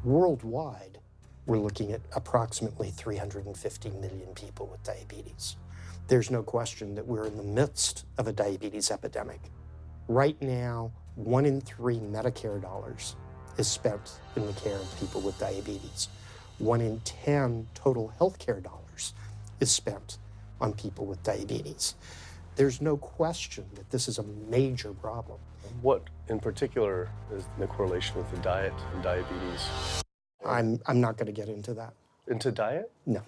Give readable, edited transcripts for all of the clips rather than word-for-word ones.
Worldwide, we're looking at approximately 350 million people with diabetes. There's no question that we're in the midst of a diabetes epidemic. Right now, 1 in 3 Medicare dollars is spent in the care of people with diabetes. 1 in 10 total healthcare dollars is spent on people with diabetes. There's no question that this is a major problem. What in particular is the correlation with the diet and diabetes? I'm not going to get into that. Into diet? No.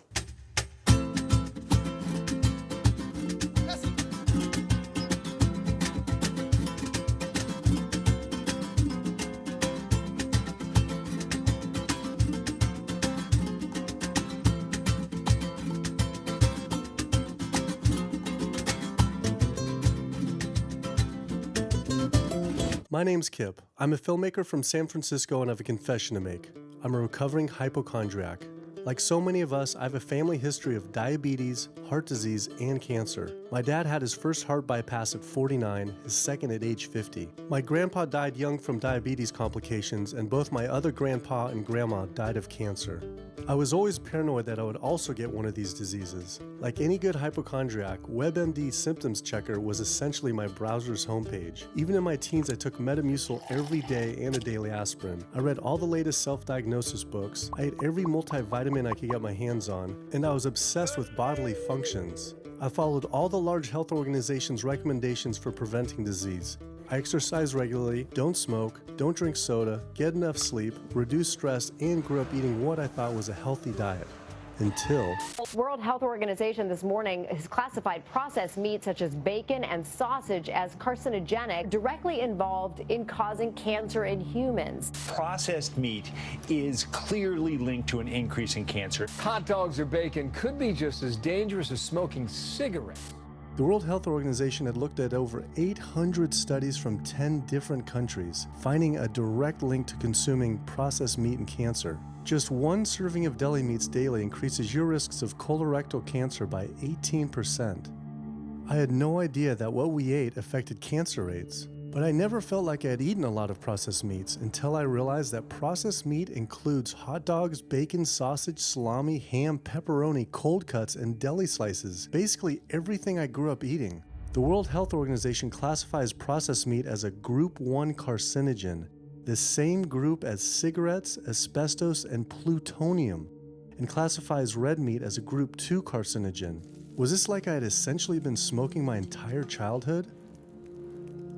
My name's Kip. I'm a filmmaker from San Francisco and I have a confession to make. I'm a recovering hypochondriac. Like so many of us, I have a family history of diabetes, heart disease, and cancer. My dad had his first heart bypass at 49, his second at age 50. My grandpa died young from diabetes complications, and both my other grandpa and grandma died of cancer. I was always paranoid that I would also get one of these diseases. Like any good hypochondriac, WebMD Symptoms Checker was essentially my browser's homepage. Even in my teens, I took Metamucil every day and a daily aspirin. I read all the latest self-diagnosis books. I ate every multivitamin I could get my hands on, and I was obsessed with bodily functions. I followed all the large health organizations' recommendations for preventing disease. I exercise regularly, don't smoke, don't drink soda, get enough sleep, reduce stress, and grew up eating what I thought was a healthy diet. Until World Health Organization this morning has classified processed meat such as bacon and sausage as carcinogenic, directly involved in causing cancer in humans. Processed meat is clearly linked to an increase in cancer. Hot dogs or bacon could be just as dangerous as smoking cigarettes. the World Health Organization had looked at over 800 studies from 10 different countries, finding a direct link to consuming processed meat and cancer. Just one serving of deli meats daily increases your risks of colorectal cancer by 18%. I had no idea that what we ate affected cancer rates, but I never felt like I had eaten a lot of processed meats until I realized that processed meat includes hot dogs, bacon, sausage, salami, ham, pepperoni, cold cuts, and deli slices, basically everything I grew up eating. The World Health Organization classifies processed meat as a Group 1 carcinogen, the same group as cigarettes, asbestos, and plutonium, and classifies red meat as a Group 2 carcinogen. Was this like I had essentially been smoking my entire childhood?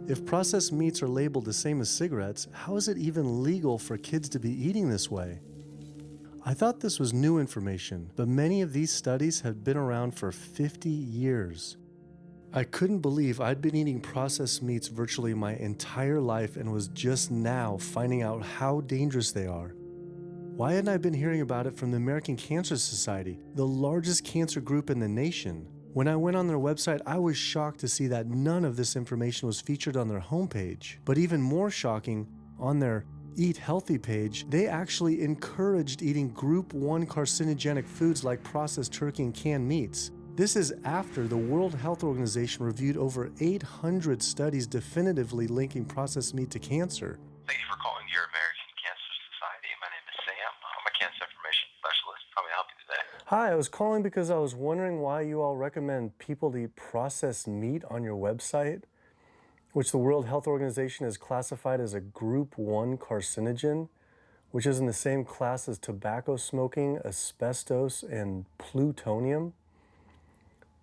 If processed meats are labeled the same as cigarettes, how is it even legal for kids to be eating this way? I thought this was new information, but many of these studies have been around for 50 years. I couldn't believe I'd been eating processed meats virtually my entire life and was just now finding out how dangerous they are. Why hadn't I been hearing about it from the American Cancer Society, the largest cancer group in the nation? When I went on their website, I was shocked to see that none of this information was featured on their homepage. But even more shocking, on their Eat Healthy page, they actually encouraged eating Group 1 carcinogenic foods like processed turkey and canned meats. This is after the World Health Organization reviewed over 800 studies definitively linking processed meat to cancer. Thank you for calling your American Cancer Society. My name is Sam. I'm a cancer information specialist. How may I help you today? Hi, I was calling because I was wondering why you all recommend people to eat processed meat on your website, which the World Health Organization has classified as a Group 1 carcinogen, which is in the same class as tobacco smoking, asbestos, and plutonium.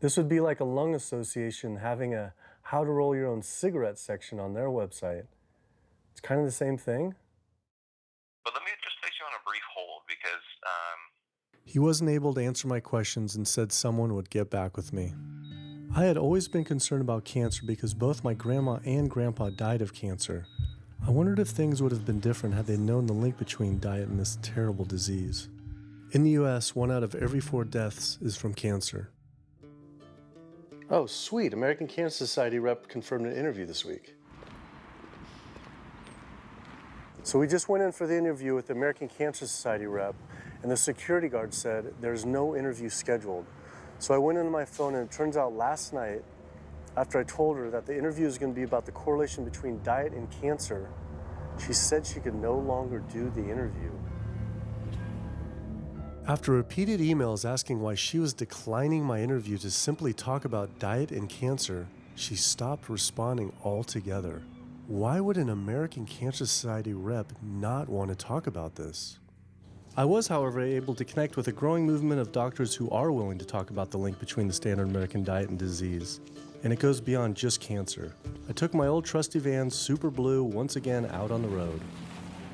This would be like a lung association having a how to roll your own cigarette section on their website. It's kind of the same thing. But let me just place you on a brief hold because He wasn't able to answer my questions and said someone would get back with me. I had always been concerned about cancer because both my grandma and grandpa died of cancer. I wondered if things would have been different had they known the link between diet and this terrible disease. In the US, 1 out of every 4 deaths is from cancer. Oh, sweet. American Cancer Society rep confirmed an interview this week. So we just went in for the interview with the American Cancer Society rep, and the security guard said there's no interview scheduled. So I went into my phone, and it turns out last night, after I told her that the interview is going to be about the correlation between diet and cancer, she said she could no longer do the interview. After repeated emails asking why she was declining my interview to simply talk about diet and cancer, she stopped responding altogether. Why would an American Cancer Society rep not want to talk about this? I was, however, able to connect with a growing movement of doctors who are willing to talk about the link between the standard American diet and disease. And it goes beyond just cancer. I took my old trusty van, Super Blue, once again out on the road.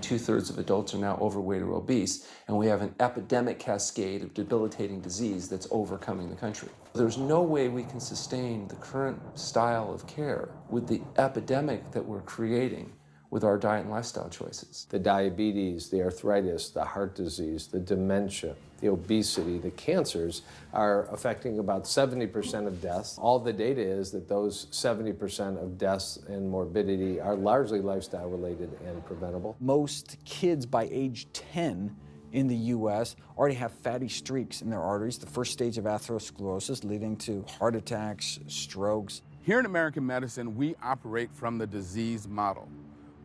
2/3 of adults are now overweight or obese, and we have an epidemic cascade of debilitating disease that's overcoming the country. There's no way we can sustain the current style of care with the epidemic that we're creating with our diet and lifestyle choices. The diabetes, the arthritis, the heart disease, the dementia, the obesity, the cancers are affecting about 70% of deaths. All the data is that those 70% of deaths and morbidity are largely lifestyle related and preventable. Most kids by age 10 in the U.S. already have fatty streaks in their arteries, the first stage of atherosclerosis leading to heart attacks, strokes. Here in American medicine, we operate from the disease model.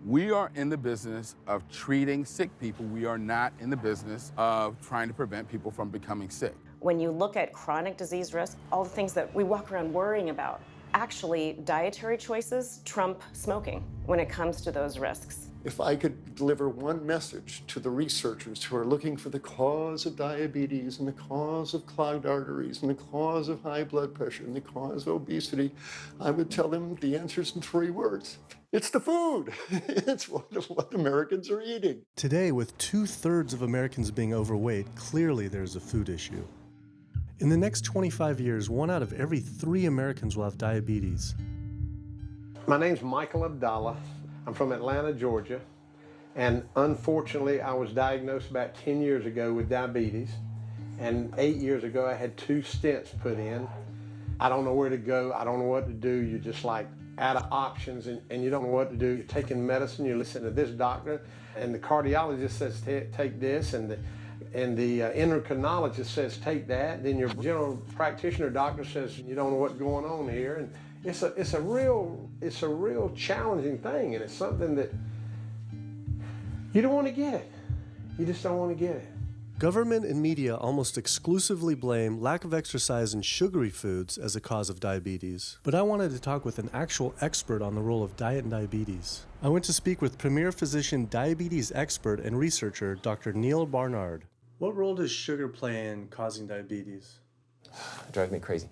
We are in the business of treating sick people. We are not in the business of trying to prevent people from becoming sick. When you look at chronic disease risk, all the things that we walk around worrying about, actually dietary choices trump smoking when it comes to those risks. If I could deliver one message to the researchers who are looking for the cause of diabetes and the cause of clogged arteries and the cause of high blood pressure and the cause of obesity, I would tell them the answer's in 3 words. It's the food. It's what Americans are eating. Today, with 2/3 of Americans being overweight, clearly there's a food issue. In the next 25 years, 1 out of every 3 Americans will have diabetes. My name's Michael Abdallah. I'm from Atlanta, Georgia, and unfortunately I was diagnosed about 10 years ago with diabetes, and 8 years ago I had 2 stents put in. I don't know where to go, I don't know what to do. You're just like out of options, and you don't know what to do. You're taking medicine, you listen to this doctor, and the cardiologist says take this, and the endocrinologist says take that. Then your general practitioner doctor says you don't know what's going on here. And it's a real challenging thing, and it's something that you don't want to get. You just don't want to get it. Government and media almost exclusively blame lack of exercise and sugary foods as a cause of diabetes. But I wanted to talk with an actual expert on the role of diet and diabetes. I went to speak with premier physician, diabetes expert, and researcher, Dr. Neil Barnard. What role does sugar play in causing diabetes? It drives me crazy.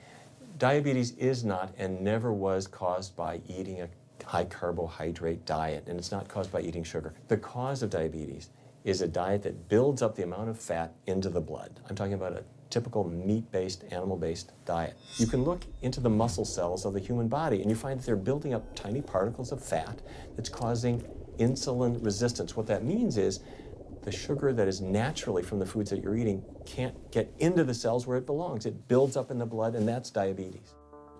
Diabetes is not and never was caused by eating a high carbohydrate diet, and it's not caused by eating sugar. The cause of diabetes is a diet that builds up the amount of fat into the blood. I'm talking about a typical meat-based, animal-based diet. You can look into the muscle cells of the human body and you find that they're building up tiny particles of fat that's causing insulin resistance. What that means is the sugar that is naturally from the foods that you're eating can't get into the cells where it belongs. It builds up in the blood, and that's diabetes.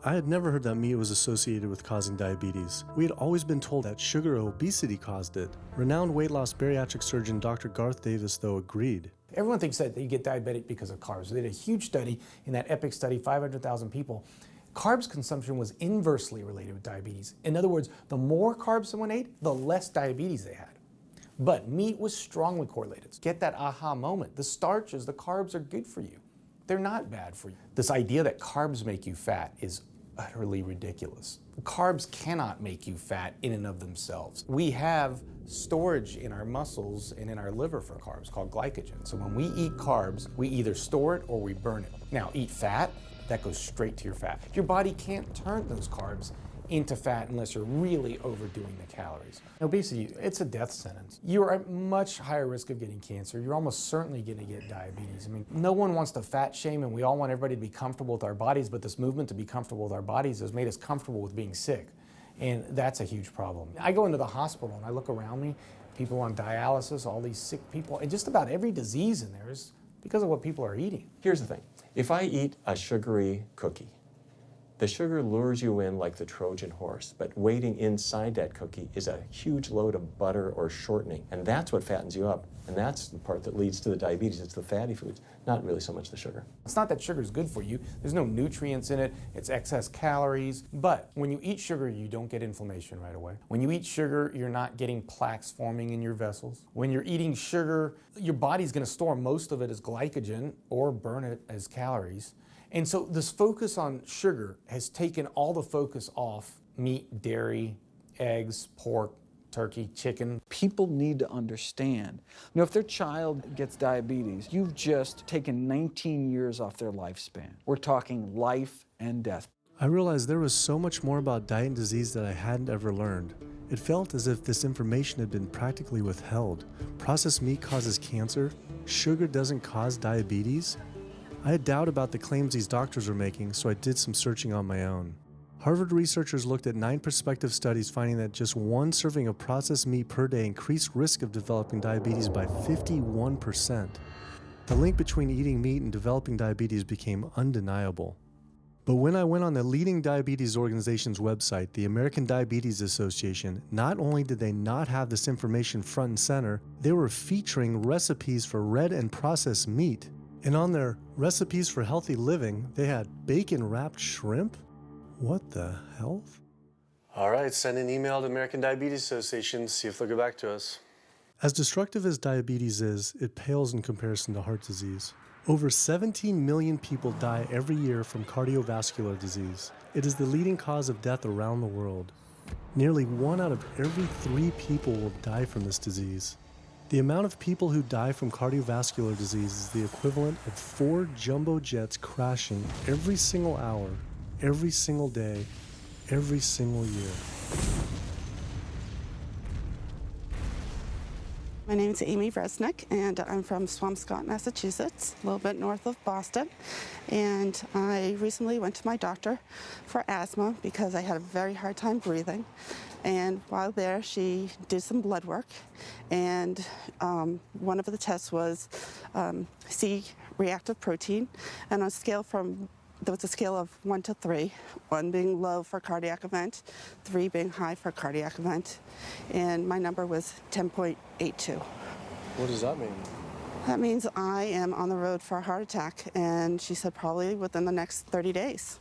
I had never heard that meat was associated with causing diabetes. We had always been told that sugar or obesity caused it. Renowned weight loss bariatric surgeon Dr. Garth Davis, though, agreed. Everyone thinks that you get diabetic because of carbs. They did a huge study in that EPIC study, 500,000 people. Carbs consumption was inversely related with diabetes. In other words, the more carbs someone ate, the less diabetes they had. But meat was strongly correlated. Get that aha moment. The starches, the carbs are good for you. They're not bad for you. This idea that carbs make you fat is utterly ridiculous. Carbs cannot make you fat in and of themselves. We have storage in our muscles and in our liver for carbs called glycogen. So when we eat carbs, we either store it or we burn it. Now, eat fat, that goes straight to your fat. Your body can't turn those carbs into fat unless you're really overdoing the calories. Obesity, it's a death sentence. You are at much higher risk of getting cancer. You're almost certainly going to get diabetes. I mean, no one wants to fat shame, and we all want everybody to be comfortable with our bodies, but this movement to be comfortable with our bodies has made us comfortable with being sick, and that's a huge problem. I go into the hospital and I look around me, people on dialysis, all these sick people, and just about every disease in there is because of what people are eating. Here's the thing. If I eat a sugary cookie, The sugar lures you in like the Trojan horse, but waiting inside that cookie is a huge load of butter or shortening, and that's what fattens you up. And that's the part that leads to the diabetes. It's the fatty foods, not really so much the sugar. It's not that sugar is good for you. There's no nutrients in it. It's excess calories. But when you eat sugar, you don't get inflammation right away. When you eat sugar, you're not getting plaques forming in your vessels. When you're eating sugar, your body's going to store most of it as glycogen or burn it as calories. And so this focus on sugar has taken all the focus off meat, dairy, eggs, pork, turkey, chicken. People need to understand, if their child gets diabetes, you've just taken 19 years off their lifespan. We're talking life and death. I realized there was so much more about diet and disease that I hadn't ever learned. It felt as if this information had been practically withheld. Processed meat causes cancer. Sugar doesn't cause diabetes. I had doubt about the claims these doctors were making, so I did some searching on my own. Harvard researchers looked at 9 prospective studies finding that just one serving of processed meat per day increased risk of developing diabetes by 51%. The link between eating meat and developing diabetes became undeniable. But when I went on the leading diabetes organization's website, the American Diabetes Association, not only did they not have this information front and center, they were featuring recipes for red and processed meat. And on their recipes for healthy living, they had bacon-wrapped shrimp? What the hell? All right, send an email to American Diabetes Association, see if they'll get back to us. As destructive as diabetes is, it pales in comparison to heart disease. Over 17 million people die every year from cardiovascular disease. It is the leading cause of death around the world. Nearly 1 out of every 3 people will die from this disease. The amount of people who die from cardiovascular disease is the equivalent of 4 jumbo jets crashing every single hour, every single day, every single year. My name is Amy Resnick, and I'm from Swampscott, Massachusetts, a little bit north of Boston. And I recently went to my doctor for asthma because I had a very hard time breathing. And while there, she did some blood work, and one of the tests was C-reactive protein, and on a scale there was a scale of 1 to 3, 1 being low for cardiac event, 3 being high for cardiac event, and my number was 10.82. What does that mean? That means I am on the road for a heart attack, and she said probably within the next 30 days.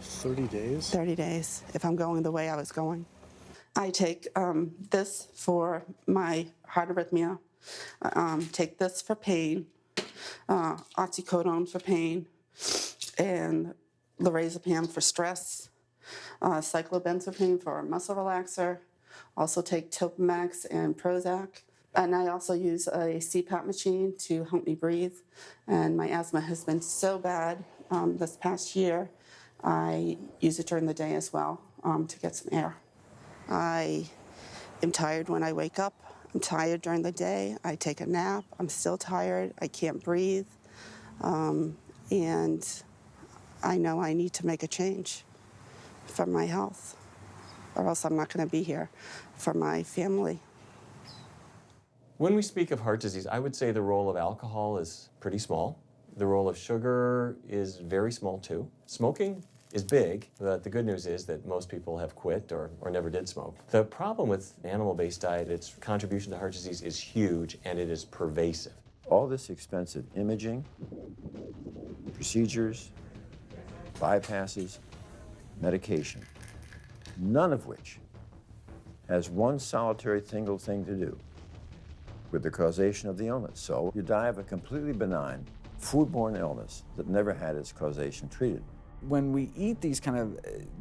30 days? 30 days, if I'm going the way I was going. I take this for my heart arrhythmia, take this for pain, oxycodone for pain, and lorazepam for stress, cyclobenzaprine for a muscle relaxer, also take Topamax and Prozac, and I also use a CPAP machine to help me breathe, and my asthma has been so bad this past year, I use it during the day as well to get some air. I am tired when I wake up. I'm tired during the day. I take a nap. I'm still tired. I can't breathe. And I know I need to make a change for my health, or else I'm not going to be here for my family. When we speak of heart disease, I would say the role of alcohol is pretty small. The role of sugar is very small too. Smoking is big, but the good news is that most people have quit or never did smoke. The problem with animal-based diet, its contribution to heart disease is huge and it is pervasive. All this expensive imaging, procedures, bypasses, medication, none of which has one solitary single thing to do with the causation of the illness. So you die of a completely benign foodborne illness that never had its causation treated. When we eat these kind of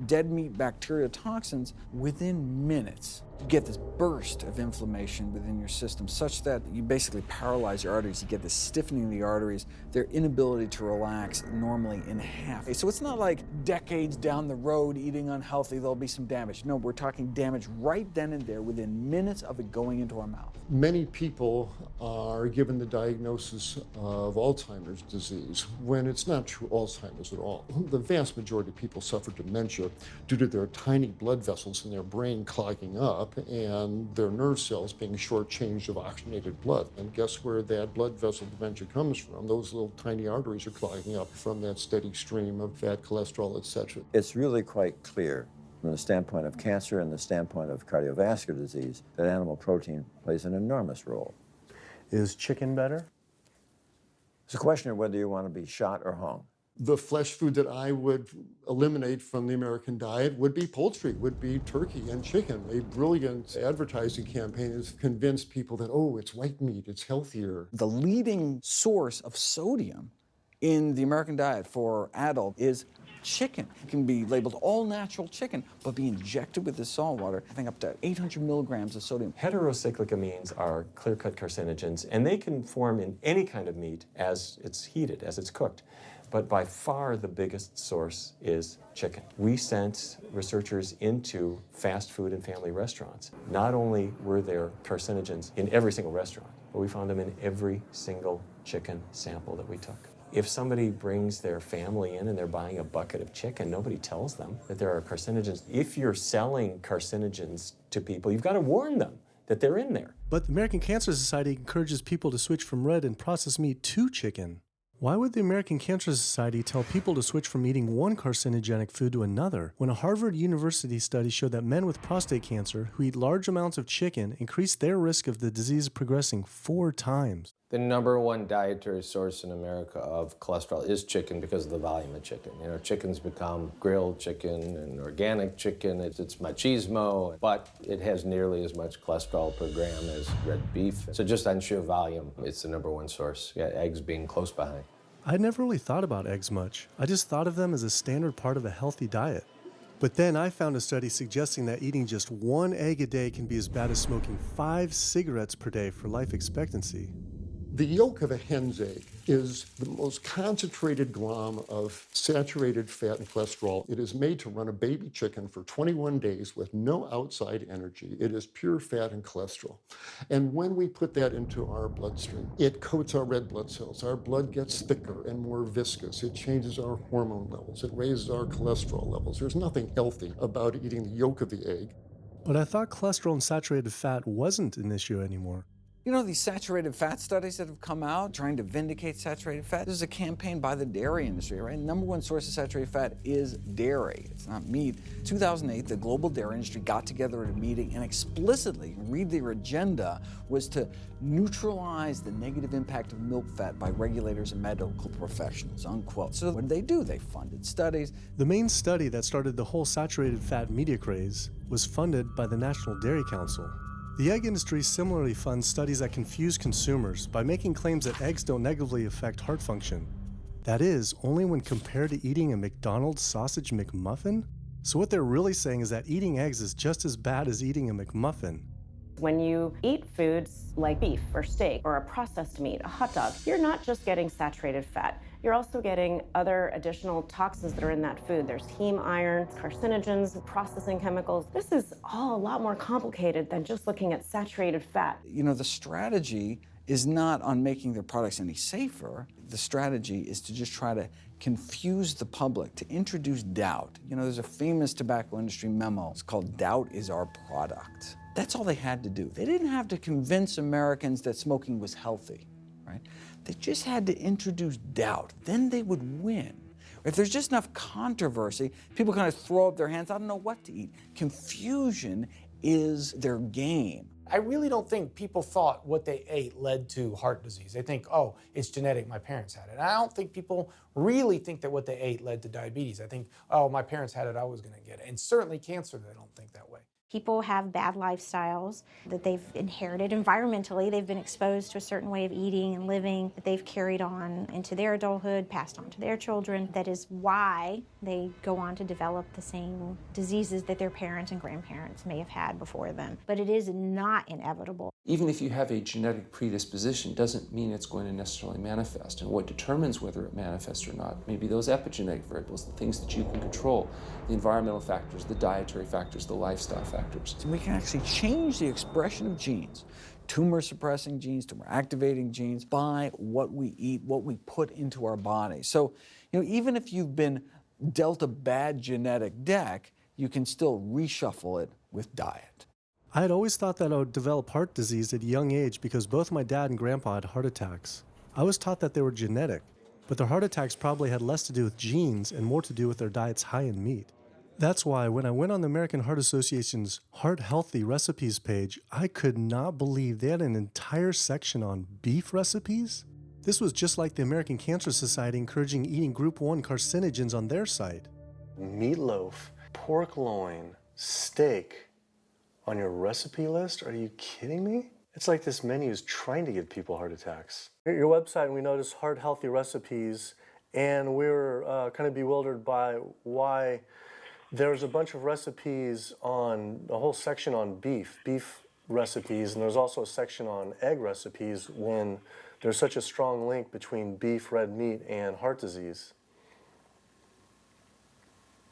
dead meat bacteria toxins, within minutes, you get this burst of inflammation within your system such that you basically paralyze your arteries. You get this stiffening of the arteries, their inability to relax normally in half. So it's not like decades down the road eating unhealthy, there'll be some damage. No, we're talking damage right then and there within minutes of it going into our mouth. Many people are given the diagnosis of Alzheimer's disease when it's not true Alzheimer's at all. The vast majority of people suffer dementia due to their tiny blood vessels in their brain clogging up up and their nerve cells being shortchanged of oxygenated blood. And guess where that blood vessel dementia comes from? Those little tiny arteries are clogging up from that steady stream of fat, cholesterol, etc. It's really quite clear from the standpoint of cancer and the standpoint of cardiovascular disease that animal protein plays an enormous role. Is chicken better? It's a question of whether you want to be shot or hung. The flesh food that I would eliminate from the American diet would be poultry, would be turkey and chicken. A brilliant advertising campaign has convinced people that, oh, it's white meat, it's healthier. The leading source of sodium in the American diet for adult is chicken. It can be labeled all natural chicken, but be injected with the salt water, having up to 800 milligrams of sodium. Heterocyclic amines are clear-cut carcinogens, and they can form in any kind of meat as it's heated, as it's cooked. But by far the biggest source is chicken. We sent researchers into fast food and family restaurants. Not only were there carcinogens in every single restaurant, but we found them in every single chicken sample that we took. If somebody brings their family in and they're buying a bucket of chicken, nobody tells them that there are carcinogens. If you're selling carcinogens to people, you've got to warn them that they're in there. But the American Cancer Society encourages people to switch from red and processed meat to chicken. Why would the American Cancer Society tell people to switch from eating one carcinogenic food to another when a Harvard University study showed that men with prostate cancer who eat large amounts of chicken increased their risk of the disease progressing 4 times? The number one dietary source in America of cholesterol is chicken because of the volume of chicken. You know, chicken's become grilled chicken and organic chicken. It's machismo, but it has nearly as much cholesterol per gram as red beef. So just on sheer volume, it's the number one source. Yeah, eggs being close behind. I'd never really thought about eggs much. I just thought of them as a standard part of a healthy diet. But then I found a study suggesting that eating just 1 egg a day can be as bad as smoking 5 cigarettes per day for life expectancy. The yolk of a hen's egg is the most concentrated glom of saturated fat and cholesterol. It is made to run a baby chicken for 21 days with no outside energy. It is pure fat and cholesterol. And when we put that into our bloodstream, it coats our red blood cells. Our blood gets thicker and more viscous. It changes our hormone levels. It raises our cholesterol levels. There's nothing healthy about eating the yolk of the egg. But I thought cholesterol and saturated fat wasn't an issue anymore. You know, these saturated fat studies that have come out trying to vindicate saturated fat, this is a campaign by the dairy industry, right? Number one source of saturated fat is dairy. It's not meat. 2008, the global dairy industry got together at a meeting and explicitly, read their agenda, was to neutralize the negative impact of milk fat by regulators and medical professionals, unquote. So what did they do? They funded studies. The main study that started the whole saturated fat media craze was funded by the National Dairy Council. The egg industry similarly funds studies that confuse consumers by making claims that eggs don't negatively affect heart function. That is, only when compared to eating a McDonald's sausage McMuffin? So what they're really saying is that eating eggs is just as bad as eating a McMuffin. When you eat foods like beef or steak or a processed meat, a hot dog, you're not just getting saturated fat. You're also getting other additional toxins that are in that food. There's heme iron, carcinogens, processing chemicals. This is all a lot more complicated than just looking at saturated fat. You know, the strategy is not on making their products any safer. The strategy is to just try to confuse the public, to introduce doubt. You know, there's a famous tobacco industry memo. It's called "Doubt is Our Product." That's all they had to do. They didn't have to convince Americans that smoking was healthy, right? They just had to introduce doubt. Then they would win. If there's just enough controversy, people kind of throw up their hands, I don't know what to eat. Confusion is their game. I really don't think people thought what they ate led to heart disease. They think, oh, it's genetic, my parents had it. And I don't think people really think that what they ate led to diabetes. I think, oh, my parents had it, I was gonna get it. And certainly cancer, they don't think that way. People have bad lifestyles that they've inherited environmentally. They've been exposed to a certain way of eating and living that they've carried on into their adulthood, passed on to their children. That is why they go on to develop the same diseases that their parents and grandparents may have had before them. But it is not inevitable. Even if you have a genetic predisposition, doesn't mean it's going to necessarily manifest. And what determines whether it manifests or not may be those epigenetic variables, the things that you can control, the environmental factors, the dietary factors, the lifestyle factors. So we can actually change the expression of genes, tumor-suppressing genes, tumor-activating genes, by what we eat, what we put into our body. So, you know, even if you've been dealt a bad genetic deck, you can still reshuffle it with diet. I had always thought that I would develop heart disease at a young age because both my dad and grandpa had heart attacks. I was taught that they were genetic, but their heart attacks probably had less to do with genes and more to do with their diets high in meat. That's why when I went on the American Heart Association's Heart Healthy Recipes page, I could not believe they had an entire section on beef recipes. This was just like the American Cancer Society encouraging eating Group 1 carcinogens on their site. Meatloaf, pork loin, steak on your recipe list? Are you kidding me? It's like this menu is trying to give people heart attacks. At your website, we noticed Heart Healthy Recipes, and we were kind of bewildered by why there's a bunch of recipes on, a whole section on beef recipes, and there's also a section on egg recipes when there's such a strong link between beef, red meat, and heart disease.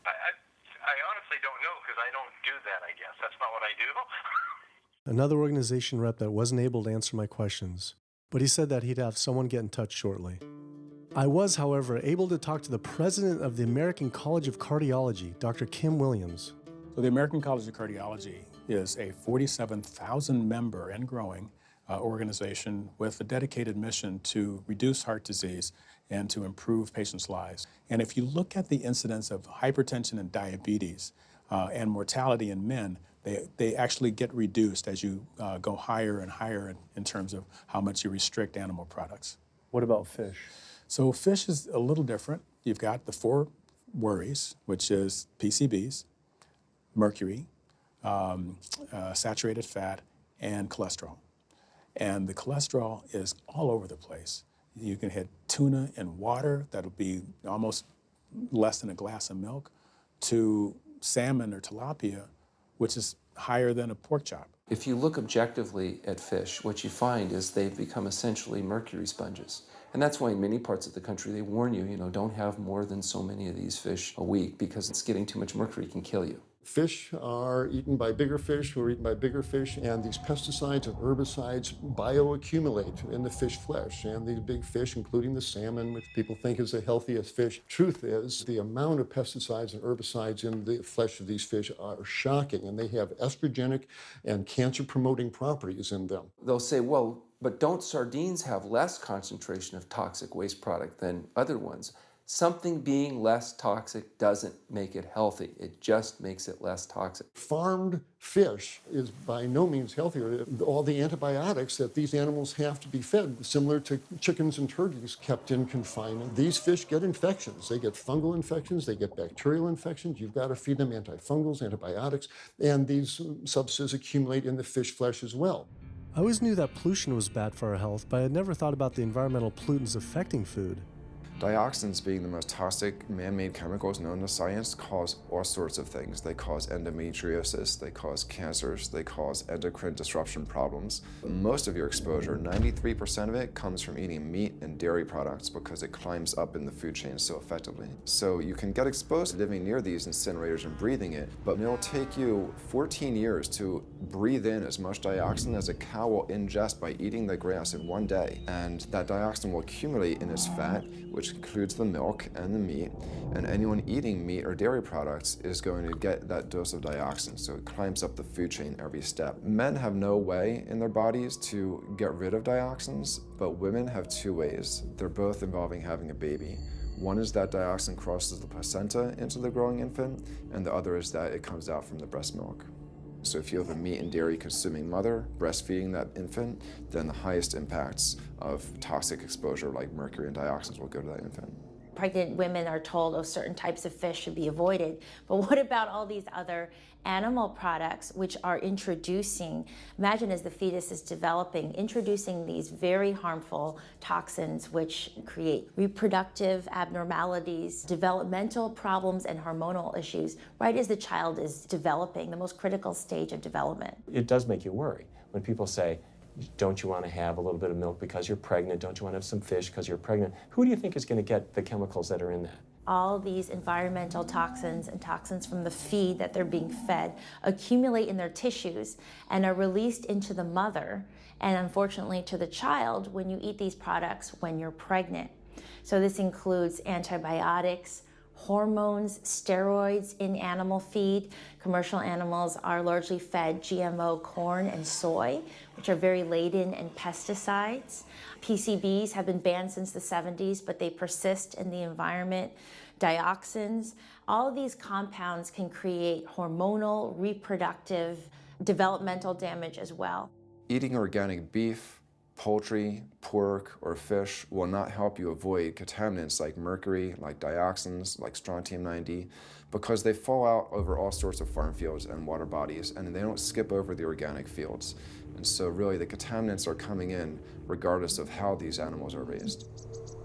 I honestly don't know because I don't do that, I guess. That's not what I do. Another organization rep that wasn't able to answer my questions, but he said that he'd have someone get in touch shortly. I was, however, able to talk to the president of the American College of Cardiology, Dr. Kim Williams. So the American College of Cardiology is a 47,000 member and growing organization with a dedicated mission to reduce heart disease and to improve patients' lives. And if you look at the incidence of hypertension and diabetes and mortality in men, they actually get reduced as you go higher and higher in terms of how much you restrict animal products. What about fish? So fish is a little different. You've got the 4 worries, which is PCBs, mercury, saturated fat, and cholesterol. And the cholesterol is all over the place. You can hit tuna in water, that'll be almost less than a glass of milk, to salmon or tilapia, which is higher than a pork chop. If you look objectively at fish, what you find is they've become essentially mercury sponges. And that's why in many parts of the country they warn you, don't have more than so many of these fish a week because it's getting too much mercury can kill you. Fish are eaten by bigger fish, who are eaten by bigger fish, and these pesticides and herbicides bioaccumulate in the fish flesh. And these big fish, including the salmon, which people think is the healthiest fish, truth is the amount of pesticides and herbicides in the flesh of these fish are shocking, and they have estrogenic and cancer-promoting properties in them. They'll say, well, but don't sardines have less concentration of toxic waste product than other ones? Something being less toxic doesn't make it healthy. It just makes it less toxic. Farmed fish is by no means healthier. All the antibiotics that these animals have to be fed, similar to chickens and turkeys kept in confinement. These fish get infections. They get fungal infections, they get bacterial infections. You've got to feed them antifungals, antibiotics, and these substances accumulate in the fish flesh as well. I always knew that pollution was bad for our health, but I had never thought about the environmental pollutants affecting food. Dioxins, being the most toxic man-made chemicals known to science, cause all sorts of things. They cause endometriosis, they cause cancers, they cause endocrine disruption problems. Most of your exposure, 93% of it, comes from eating meat and dairy products because it climbs up in the food chain so effectively. So you can get exposed to living near these incinerators and breathing it, but it'll take you 14 years to breathe in as much dioxin as a cow will ingest by eating the grass in one day. And that dioxin will accumulate in its fat, which includes the milk and the meat, and anyone eating meat or dairy products is going to get that dose of dioxin, so it climbs up the food chain every step. Men have no way in their bodies to get rid of dioxins, but women have 2 ways. They're both involving having a baby. One is that dioxin crosses the placenta into the growing infant, and the other is that it comes out from the breast milk. So if you have a meat and dairy consuming mother breastfeeding that infant, then the highest impacts of toxic exposure like mercury and dioxins will go to that infant. Pregnant women are told, oh, certain types of fish should be avoided. But what about all these other animal products which are introducing, imagine as the fetus is developing, introducing these very harmful toxins which create reproductive abnormalities, developmental problems, and hormonal issues right as the child is developing, the most critical stage of development. It does make you worry when people say, don't you want to have a little bit of milk because you're pregnant? Don't you want to have some fish because you're pregnant? Who do you think is going to get the chemicals that are in that? All these environmental toxins and toxins from the feed that they're being fed accumulate in their tissues and are released into the mother and unfortunately to the child when you eat these products when you're pregnant. So this includes antibiotics, hormones, steroids in animal feed. Commercial animals are largely fed GMO corn and soy, which are very laden in pesticides. PCBs have been banned since the 70s, but they persist in the environment. Dioxins, all of these compounds can create hormonal, reproductive, developmental damage as well. Eating organic beef, poultry, pork, or fish will not help you avoid contaminants like mercury, like dioxins, like strontium-90, because they fall out over all sorts of farm fields and water bodies, and they don't skip over the organic fields. And so really the contaminants are coming in regardless of how these animals are raised.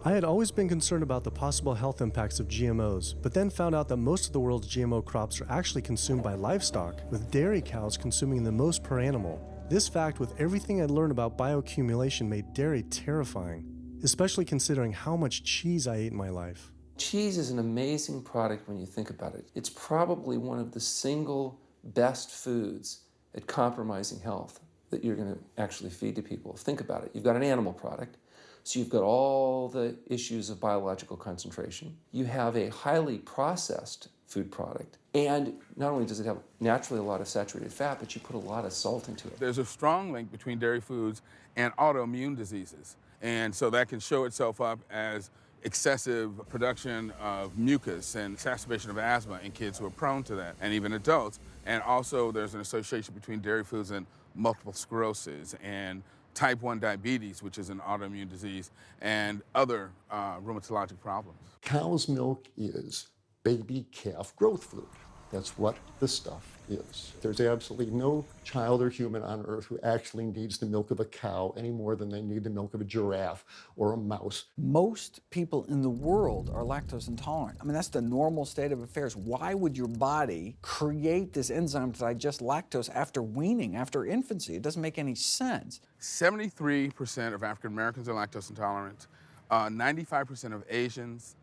I had always been concerned about the possible health impacts of GMOs, but then found out that most of the world's GMO crops are actually consumed by livestock, with dairy cows consuming the most per animal. This fact, with everything I'd learned about bioaccumulation, made dairy terrifying, especially considering how much cheese I ate in my life. Cheese is an amazing product when you think about it. It's probably one of the single best foods at compromising health that you're going to actually feed to people. Think about it. You've got an animal product, so you've got all the issues of biological concentration. You have a highly processed food product, and not only does it have naturally a lot of saturated fat, but you put a lot of salt into it. There's a strong link between dairy foods and autoimmune diseases, and so that can show itself up as excessive production of mucus and exacerbation of asthma in kids who are prone to that, and even adults. And also there's an association between dairy foods and multiple sclerosis and type 1 diabetes, which is an autoimmune disease, and other rheumatologic problems. Cow's milk is baby calf growth fluid. That's what the stuff is. There's absolutely no child or human on earth who actually needs the milk of a cow any more than they need the milk of a giraffe or a mouse. Most people in the world are lactose intolerant. I mean, that's the normal state of affairs. Why would your body create this enzyme to digest lactose after weaning, after infancy? It doesn't make any sense. 73% of African Americans are lactose intolerant, 95% of Asians,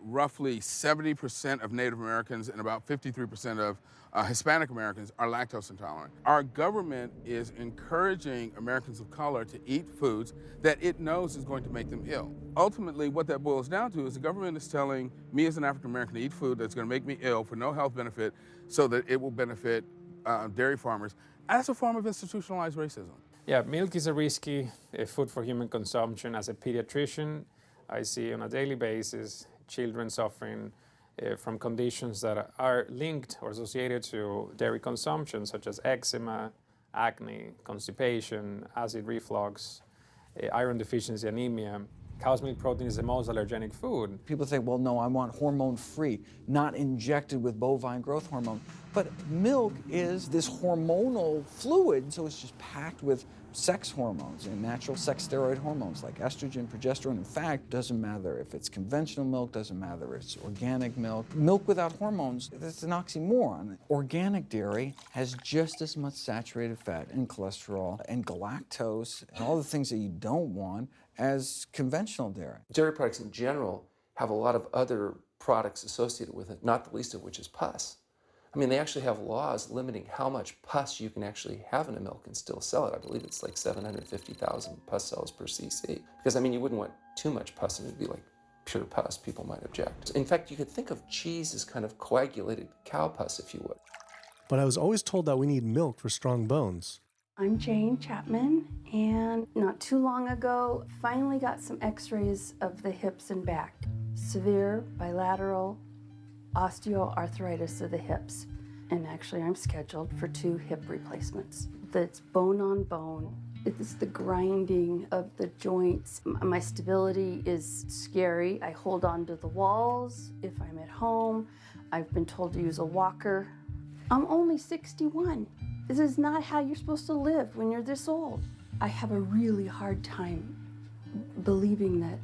roughly 70% of Native Americans and about 53% of Hispanic Americans are lactose intolerant. Our government is encouraging Americans of color to eat foods that it knows is going to make them ill. Ultimately, what that boils down to is the government is telling me as an African American to eat food that's going to make me ill for no health benefit so that it will benefit dairy farmers. And that's a form of institutionalized racism. Yeah, milk is a risky food for human consumption. As a pediatrician, I see on a daily basis children suffering from conditions that are linked or associated to dairy consumption, such as eczema, acne, constipation, acid reflux, iron deficiency, anemia. Cow's milk protein is the most allergenic food. People say, well, no, I want hormone-free, not injected with bovine growth hormone. But milk is this hormonal fluid, so it's just packed with sex hormones and natural sex steroid hormones like estrogen, progesterone. In fact, doesn't matter if it's conventional milk, doesn't matter if it's organic milk. Milk without hormones, that's an oxymoron. Organic dairy has just as much saturated fat and cholesterol and galactose and all the things that you don't want as conventional dairy. Dairy products in general have a lot of other products associated with it, not the least of which is pus. I mean, they actually have laws limiting how much pus you can actually have in a milk and still sell it. I believe it's like 750,000 pus cells per cc. Because, I mean, you wouldn't want too much pus and it would be like pure pus. People might object. In fact, you could think of cheese as kind of coagulated cow pus, if you would. But I was always told that we need milk for strong bones. I'm Jane Chapman, and not too long ago, finally got some x-rays of the hips and back. Severe bilateral osteoarthritis of the hips. And actually, I'm scheduled for 2 hip replacements. That's bone on bone. It's the grinding of the joints. My stability is scary. I hold on to the walls if I'm at home. I've been told to use a walker. I'm only 61. This is not how you're supposed to live when you're this old. I have a really hard time believing that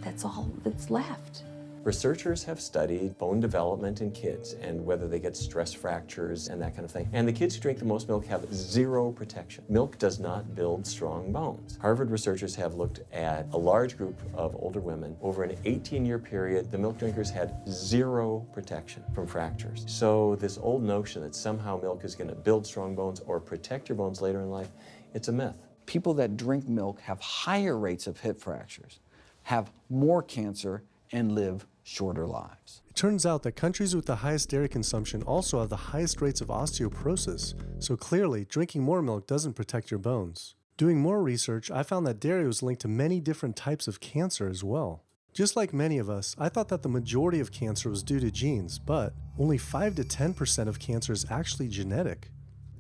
that's all that's left. Researchers have studied bone development in kids and whether they get stress fractures and that kind of thing. And the kids who drink the most milk have 0 protection. Milk does not build strong bones. Harvard researchers have looked at a large group of older women. Over an 18-year period, the milk drinkers had 0 protection from fractures. So this old notion that somehow milk is going to build strong bones or protect your bones later in life, it's a myth. People that drink milk have higher rates of hip fractures, have more cancer, and live shorter lives. It turns out that countries with the highest dairy consumption also have the highest rates of osteoporosis, so clearly drinking more milk doesn't protect your bones. Doing more research, I found that dairy was linked to many different types of cancer as well. Just like many of us, I thought that the majority of cancer was due to genes, but only 5 to 10% of cancer is actually genetic.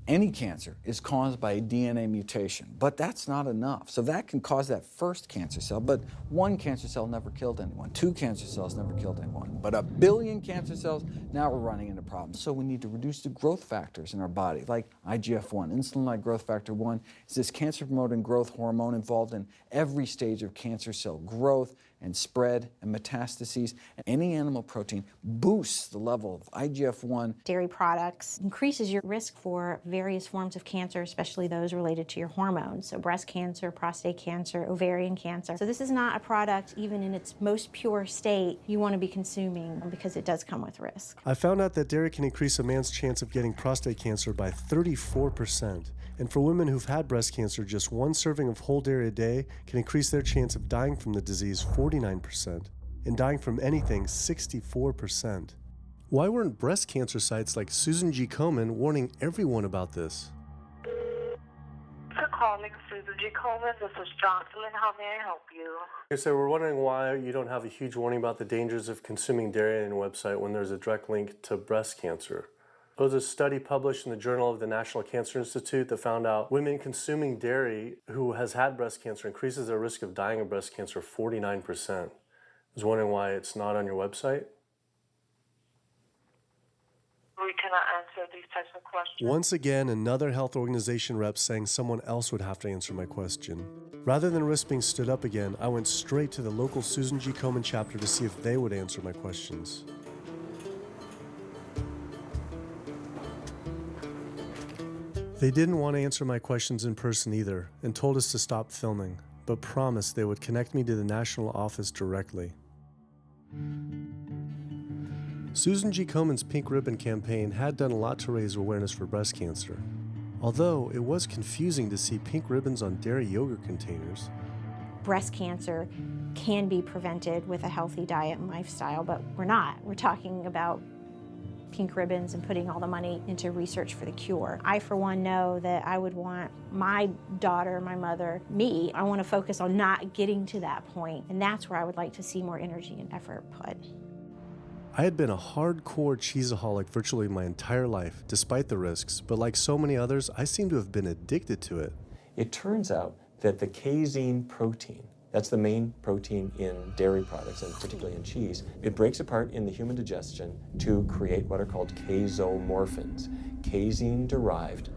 Any cancer is caused by a DNA mutation, but that's not enough. So that can cause that first cancer cell, but one cancer cell never killed anyone. 2 cancer cells never killed anyone. But 1 billion cancer cells, now we're running into problems. So we need to reduce the growth factors in our body, like IGF-1. Insulin-like growth factor 1 is this cancer-promoting growth hormone involved in every stage of cancer cell growth and spread and metastases. Any animal protein boosts the level of IGF-1. Dairy products increases your risk for various forms of cancer, especially those related to your hormones. So breast cancer, prostate cancer, ovarian cancer. So this is not a product, even in its most pure state, you want to be consuming because it does come with risk. I found out that dairy can increase a man's chance of getting prostate cancer by 34%. And for women who've had breast cancer, just 1 serving of whole dairy a day can increase their chance of dying from the disease 49%, and dying from anything 64%. Why weren't breast cancer sites like Susan G. Komen warning everyone about this? For calling Susan G. Komen, this is Jocelyn. How may I help you? Okay, so we're wondering why you don't have a huge warning about the dangers of consuming dairy on your website when there's a direct link to breast cancer. There was a study published in the Journal of the National Cancer Institute that found out women consuming dairy who has had breast cancer increases their risk of dying of breast cancer 49%. I was wondering why it's not on your website. We cannot answer these types of questions. Once again, another health organization rep saying someone else would have to answer my question. Rather than risk being stood up again, I went straight to the local Susan G. Komen chapter to see if they would answer my questions. They didn't want to answer my questions in person either, and told us to stop filming, but promised they would connect me to the national office directly. Susan G. Komen's Pink Ribbon campaign had done a lot to raise awareness for breast cancer, although it was confusing to see pink ribbons on dairy yogurt containers. Breast cancer can be prevented with a healthy diet and lifestyle, but we're not. We're talking about pink ribbons and putting all the money into research for the cure. I, for one, know that I would want my daughter, my mother, me, I want to focus on not getting to that point, and that's where I would like to see more energy and effort put. I had been a hardcore cheeseaholic virtually my entire life, despite the risks, but like so many others, I seem to have been addicted to it. It turns out that the casein protein, that's the main protein in dairy products, and particularly in cheese, it breaks apart in the human digestion to create what are called casomorphins, casein-derived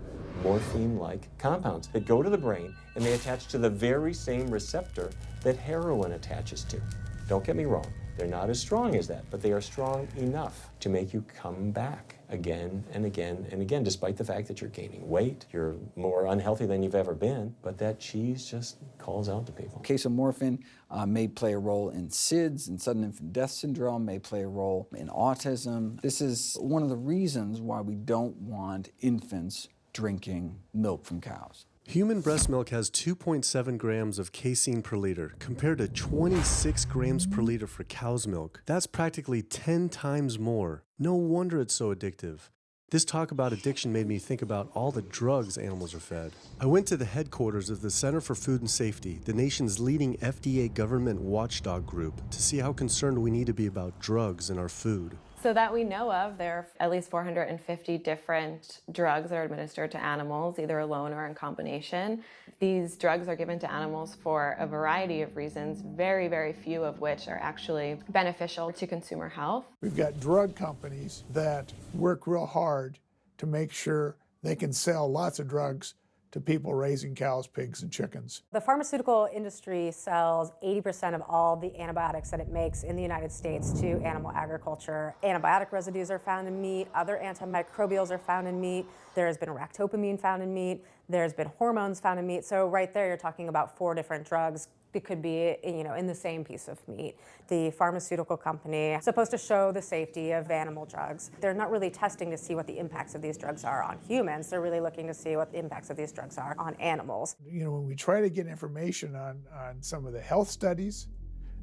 morphine-like compounds that go to the brain, and they attach to the very same receptor that heroin attaches to. Don't get me wrong, they're not as strong as that, but they are strong enough to make you come back again and again and again, despite the fact that you're gaining weight, you're more unhealthy than you've ever been, but that cheese just calls out to people. Casomorphin may play a role in SIDS, and sudden infant death syndrome, may play a role in autism. This is one of the reasons why we don't want infants drinking milk from cows. Human breast milk has 2.7 grams of casein per liter, compared to 26 grams per liter for cow's milk. That's practically 10 times more. No wonder it's so addictive. This talk about addiction made me think about all the drugs animals are fed. I went to the headquarters of the Center for Food and Safety, the nation's leading FDA government watchdog group, to see how concerned we need to be about drugs in our food. So that we know of, there are at least 450 different drugs that are administered to animals, either alone or in combination. These drugs are given to animals for a variety of reasons, very, very few of which are actually beneficial to consumer health. We've got drug companies that work real hard to make sure they can sell lots of drugs to people raising cows, pigs, and chickens. The pharmaceutical industry sells 80% of all the antibiotics that it makes in the United States to animal agriculture. Antibiotic residues are found in meat, other antimicrobials are found in meat, there has been ractopamine found in meat, there's been hormones found in meat. So right there you're talking about 4 different drugs. It could be, in the same piece of meat. The pharmaceutical company is supposed to show the safety of animal drugs. They're not really testing to see what the impacts of these drugs are on humans. They're really looking to see what the impacts of these drugs are on animals. When we try to get information on some of the health studies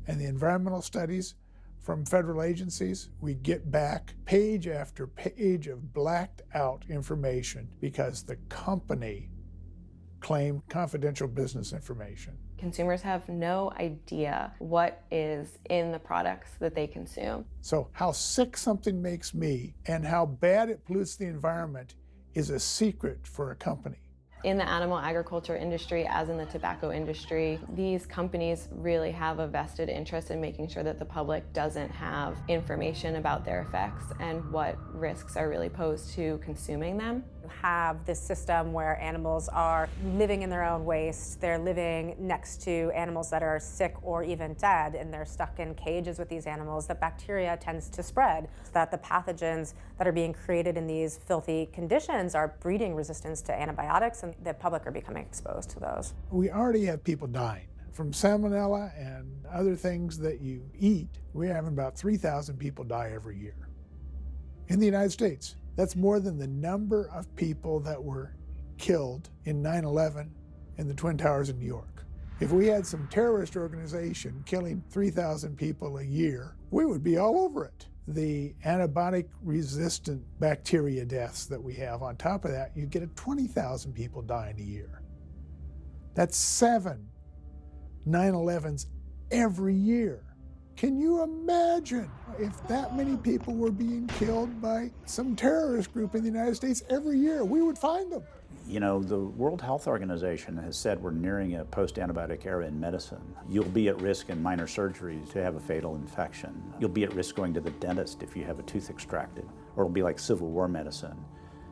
and the environmental studies, from federal agencies, we get back page after page of blacked out information because the company claimed confidential business information. Consumers have no idea what is in the products that they consume. So how sick something makes me and how bad it pollutes the environment is a secret for a company. In the animal agriculture industry, as in the tobacco industry, these companies really have a vested interest in making sure that the public doesn't have information about their effects and what risks are really posed to consuming them. Have this system where animals are living in their own waste, they're living next to animals that are sick or even dead, and they're stuck in cages with these animals, that bacteria tends to spread, so that the pathogens that are being created in these filthy conditions are breeding resistance to antibiotics, and the public are becoming exposed to those. We already have people dying from salmonella and other things that you eat. We're having about 3,000 people die every year in the United States. That's more than the number of people that were killed in 9/11 in the Twin Towers in New York. If we had some terrorist organization killing 3,000 people a year, we would be all over it. The antibiotic-resistant bacteria deaths that we have, on top of that, you get 20,000 people dying a year. That's 7 9/11s every year. Can you imagine if that many people were being killed by some terrorist group in the United States every year? We would find them. You know, the World Health Organization has said we're nearing a post-antibiotic era in medicine. You'll be at risk in minor surgeries to have a fatal infection. You'll be at risk going to the dentist if you have a tooth extracted. Or it'll be like Civil War medicine.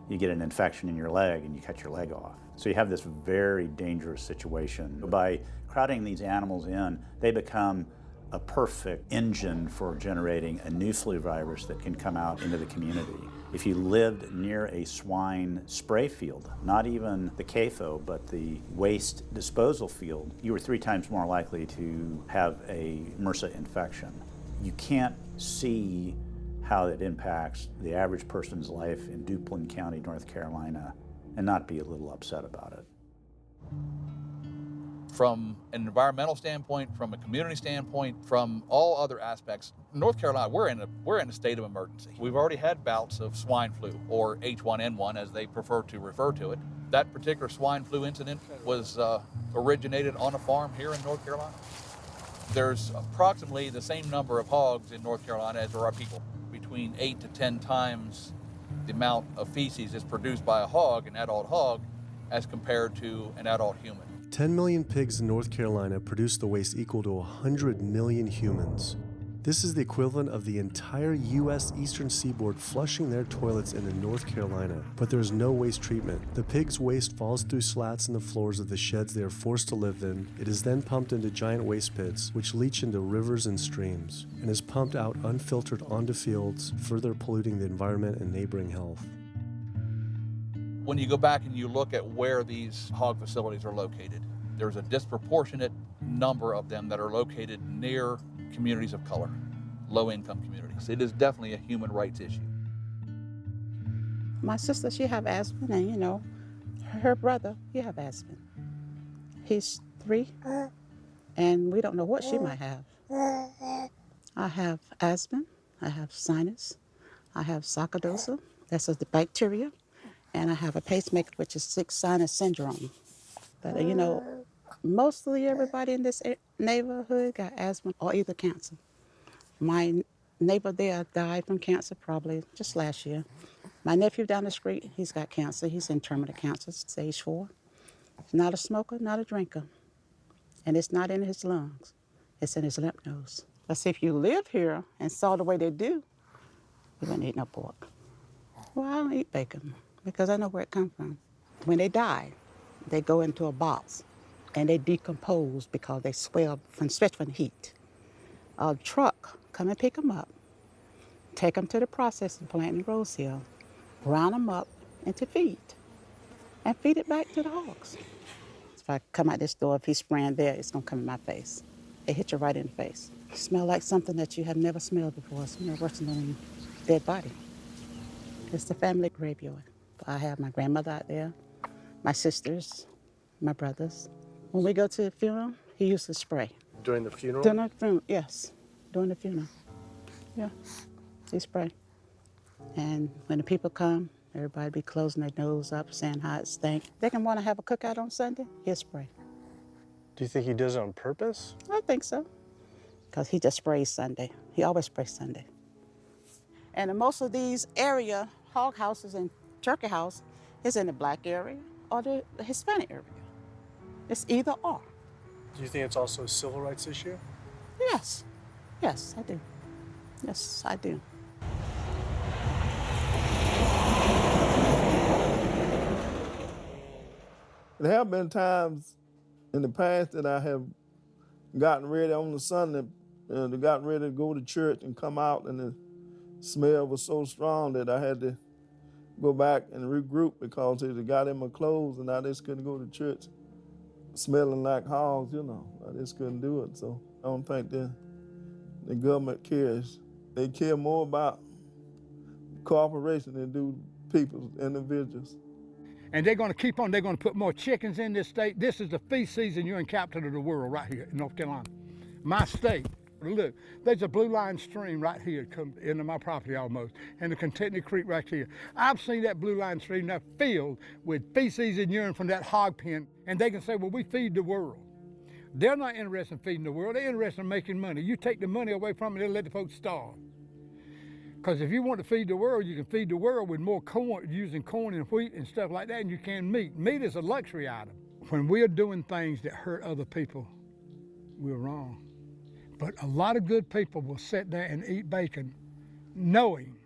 You get an infection in your leg and you cut your leg off. So you have this very dangerous situation. By crowding these animals in, they become a perfect engine for generating a new flu virus that can come out into the community. If you lived near a swine spray field, not even the CAFO, but the waste disposal field, you were 3 times more likely to have a MRSA infection. You can't see how it impacts the average person's life in Duplin County, North Carolina, and not be a little upset about it. From an environmental standpoint, from a community standpoint, from all other aspects, North Carolina, we're in a state of emergency. We've already had bouts of swine flu, or H1N1 as they prefer to refer to it. That particular swine flu incident was originated on a farm here in North Carolina. There's approximately the same number of hogs in North Carolina as there are people. Between 8 to 10 times the amount of feces is produced by a hog, an adult hog, as compared to an adult human. 10 million pigs in North Carolina produce the waste equal to 100 million humans. This is the equivalent of the entire U.S. eastern seaboard flushing their toilets into North Carolina. But there's no waste treatment. The pigs' waste falls through slats in the floors of the sheds they are forced to live in. It is then pumped into giant waste pits, which leach into rivers and streams, and is pumped out unfiltered onto fields, further polluting the environment and neighboring health. When you go back and you look at where these hog facilities are located, there's a disproportionate number of them that are located near communities of color, low-income communities. It is definitely a human rights issue. My sister, she have asthma, and you know, her brother, he have asthma. He's 3, and we don't know what she might have. I have asthma, I have sinus, I have sarcoidosis, that's the bacteria, and I have a pacemaker, which is 6 sinus syndrome. But you know, mostly everybody in this neighborhood got asthma or either cancer. My neighbor there died from cancer probably just last year. My nephew down the street, he's got cancer. He's in terminal cancer, stage 4. He's not a smoker, not a drinker. And it's not in his lungs. It's in his lymph nodes. But see, if you live here and saw the way they do, you wouldn't eat no pork. Well, I don't eat bacon because I know where it comes from. When they die, they go into a box and they decompose because they swell especially from the heat. A truck come and pick them up, take them to the processing plant in Rose Hill, brown them up into feed, and feed it back to the hogs. If I come out this door, if he's spraying there, it's gonna come in my face. It hit you right in the face. It smells like something that you have never smelled before. It smells worse than a dead body. It's the family graveyard. I have my grandmother out there, my sisters, my brothers. When we go to the funeral, he used to spray. During the funeral? During the funeral, yes, during the funeral. Yeah, he spray. And when the people come, everybody be closing their nose up, saying how it stink. They can want to have a cookout on Sunday, he'll spray. Do you think he does it on purpose? I think so, because he just sprays Sunday. He always sprays Sunday. And in most of these area, hog houses and turkey house is in the black area or the Hispanic area. It's either or. Do you think it's also a civil rights issue? Yes, yes, I do. Yes, I do. There have been times in the past that I have gotten ready on the Sunday, gotten ready to go to church and come out, and the smell was so strong that I had to go back and regroup because it got in my clothes and I just couldn't go to church smelling like hogs, you know. I just couldn't do it. So I don't think the government cares. They care more about cooperation than do people, individuals. And they're going to keep on, they're going to put more chickens in this state. This is the feast season. You're in capital of the world right here in North Carolina. My state, look, there's a blue line stream right here come into my property almost, and the Kentucky Creek right here. I've seen that blue line stream now filled with feces and urine from that hog pen, and they can say, well, we feed the world. They're not interested in feeding the world. They're interested in making money. You take the money away from them, they'll let the folks starve. Because if you want to feed the world, you can feed the world with more corn, using corn and wheat and stuff like that, and you can meat. Meat is a luxury item. When we're doing things that hurt other people, we're wrong. But a lot of good people will sit there and eat bacon knowing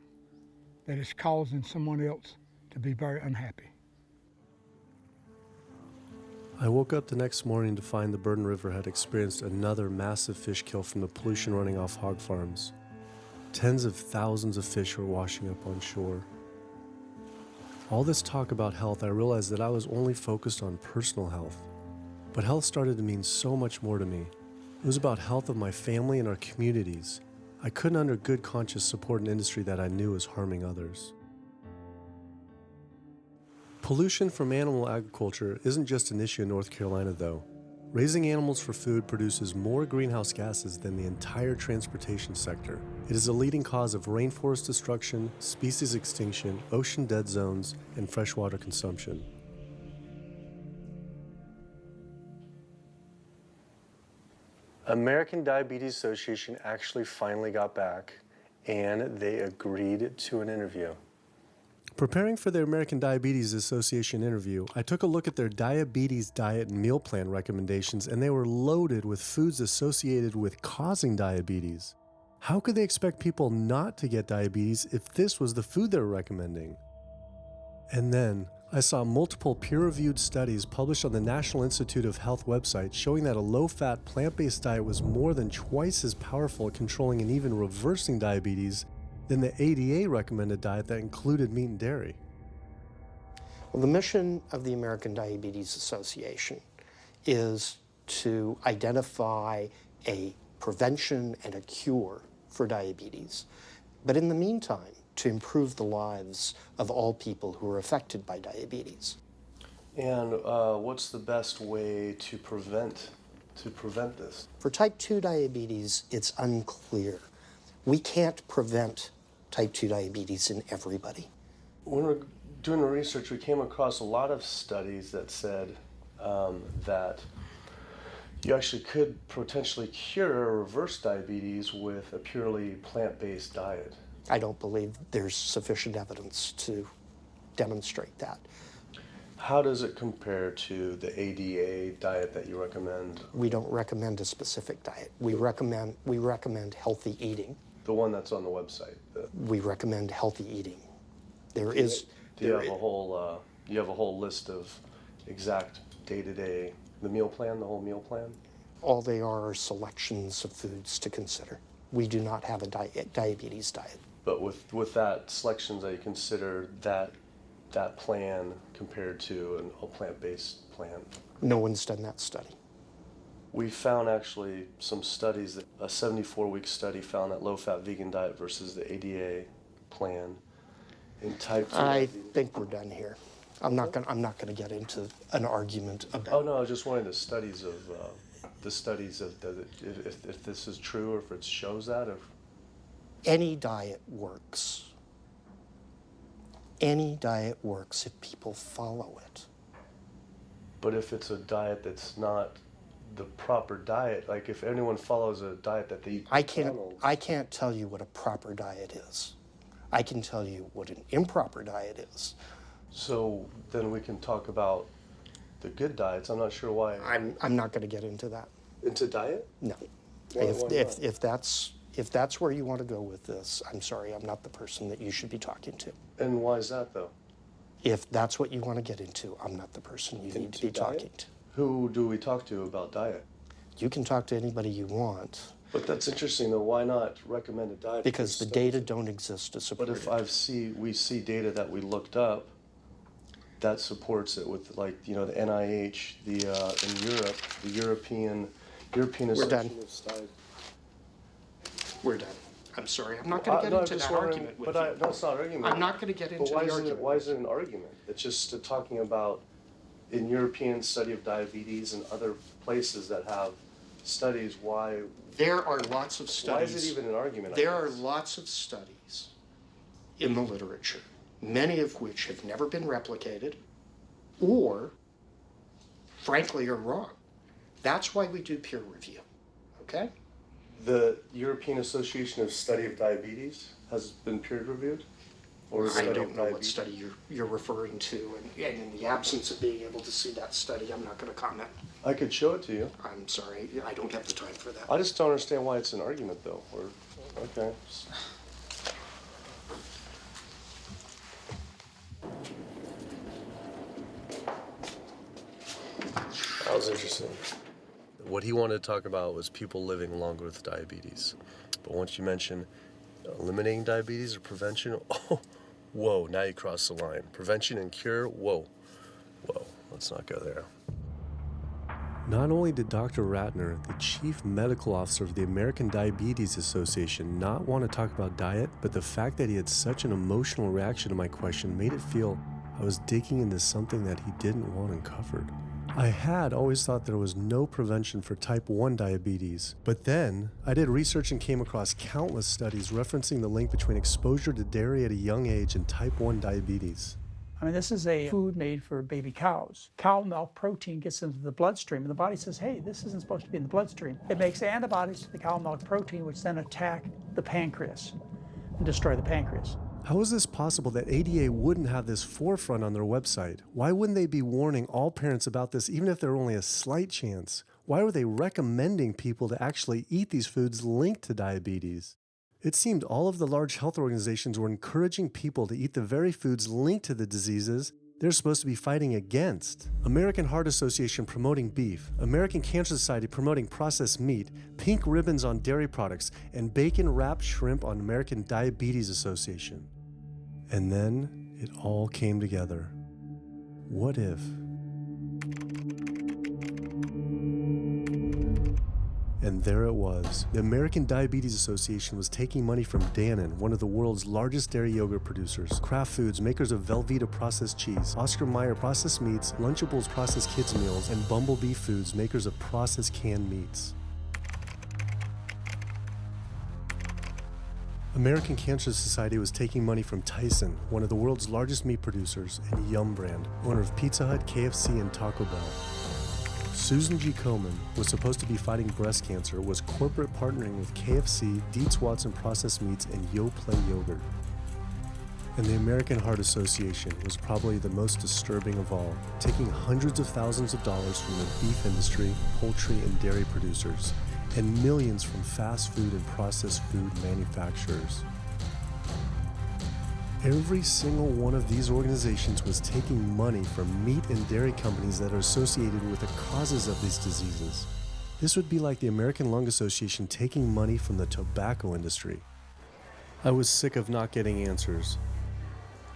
that it's causing someone else to be very unhappy. I woke up the next morning to find the Burden River had experienced another massive fish kill from the pollution running off hog farms. Tens of thousands of fish were washing up on shore. All this talk about health, I realized that I was only focused on personal health. But health started to mean so much more to me. It was about health of my family and our communities. I couldn't under good conscience support an industry that I knew was harming others. Pollution from animal agriculture isn't just an issue in North Carolina, though. Raising animals for food produces more greenhouse gases than the entire transportation sector. It is a leading cause of rainforest destruction, species extinction, ocean dead zones, and freshwater consumption. American Diabetes Association actually finally got back and they agreed to an interview. Preparing for their American Diabetes Association interview, I took a look at their diabetes diet and meal plan recommendations, and they were loaded with foods associated with causing diabetes. How could they expect people not to get diabetes if this was the food they were recommending? And then, I saw multiple peer-reviewed studies published on the National Institute of Health website showing that a low-fat, plant-based diet was more than twice as powerful at controlling and even reversing diabetes than the ADA recommended diet that included meat and dairy. Well, the mission of the American Diabetes Association is to identify a prevention and a cure for diabetes, but in the meantime, to improve the lives of all people who are affected by diabetes. And what's the best way to prevent this? For type 2 diabetes, it's unclear. We can't prevent type 2 diabetes in everybody. When we're doing the research, we came across a lot of studies that said that you actually could potentially cure or reverse diabetes with a purely plant-based diet. I don't believe there's sufficient evidence to demonstrate that. How does it compare to the ADA diet that you recommend? We don't recommend a specific diet. We recommend healthy eating. The one that's on the website. We recommend healthy eating. Do you have a whole list of exact day-to-day, the meal plan, the whole meal plan? All they are selections of foods to consider. We do not have a diabetes diet. But with that selections, that you consider that plan compared to a plant-based plan? No one's done that study. We found actually some studies, that a 74-week study found that low-fat vegan diet versus the ADA plan in type 2. I think we're done here. I'm not gonna get into an argument about. Oh no, I was just wondering the studies of if this is true or if it shows that. Any diet works. Any diet works if people follow it. But if it's a diet that's not the proper diet, like if anyone follows a diet that they eat I can't tell you what a proper diet is. I can tell you what an improper diet is. So then we can talk about the good diets. I'm not sure why. I'm not going to get into that. Into diet? No. Why not? If that's where you want to go with this, I'm sorry, I'm not the person that you should be talking to. And why is that, though? If that's what you want to get into, I'm not the person you need to be talking to. Who do we talk to about diet? You can talk to anybody you want. But that's interesting, though. Why not recommend a diet? Because the data don't exist to support it. But if we see data that we looked up that supports it with, like, you know, the NIH, in Europe, the European Association of Studies. We're done. I'm sorry. I'm not going to get into that argument with you. No, it's not an argument. I'm not going to get into the argument. Why is it an argument? It's just talking about in European study of diabetes and other places that have studies, why... There are lots of studies. Why is it even an argument? There are lots of studies in the literature, many of which have never been replicated or, frankly, are wrong. That's why we do peer review, okay? The European Association of Study of Diabetes has been peer reviewed? Or I don't know what study you're referring to, and in the absence of being able to see that study, I'm not going to comment. I could show it to you. I'm sorry, I don't have the time for that. I just don't understand why it's an argument, though. Okay. That was interesting. What he wanted to talk about was people living longer with diabetes. But once you mention eliminating diabetes or prevention, oh, whoa, now you cross the line. Prevention and cure, whoa, let's not go there. Not only did Dr. Ratner, the chief medical officer of the American Diabetes Association, not want to talk about diet, but the fact that he had such an emotional reaction to my question made it feel I was digging into something that he didn't want uncovered. I had always thought there was no prevention for type 1 diabetes, but then I did research and came across countless studies referencing the link between exposure to dairy at a young age and type 1 diabetes. I mean, this is a food made for baby cows. Cow milk protein gets into the bloodstream, and the body says, hey, this isn't supposed to be in the bloodstream. It makes antibodies to the cow milk protein, which then attack the pancreas and destroy the pancreas. How is this possible that ADA wouldn't have this forefront on their website? Why wouldn't they be warning all parents about this, even if there were only a slight chance? Why were they recommending people to actually eat these foods linked to diabetes? It seemed all of the large health organizations were encouraging people to eat the very foods linked to the diseases they're supposed to be fighting against. American Heart Association promoting beef, American Cancer Society promoting processed meat, pink ribbons on dairy products, and bacon-wrapped shrimp on American Diabetes Association. And then it all came together. What if? And there it was. The American Diabetes Association was taking money from Dannon, one of the world's largest dairy yogurt producers, Kraft Foods, makers of Velveeta processed cheese, Oscar Mayer processed meats, Lunchables processed kids meals, and Bumblebee Foods, makers of processed canned meats. American Cancer Society was taking money from Tyson, one of the world's largest meat producers, and Yum Brand, owner of Pizza Hut, KFC, and Taco Bell. Susan G. Komen was supposed to be fighting breast cancer, was corporate partnering with KFC, Dietz Watson Processed Meats, and Yoplait Yogurt. And the American Heart Association was probably the most disturbing of all, taking hundreds of thousands of dollars from the beef industry, poultry, and dairy producers, and millions from fast food and processed food manufacturers. Every single one of these organizations was taking money from meat and dairy companies that are associated with the causes of these diseases. This would be like the American Lung Association taking money from the tobacco industry. I was sick of not getting answers,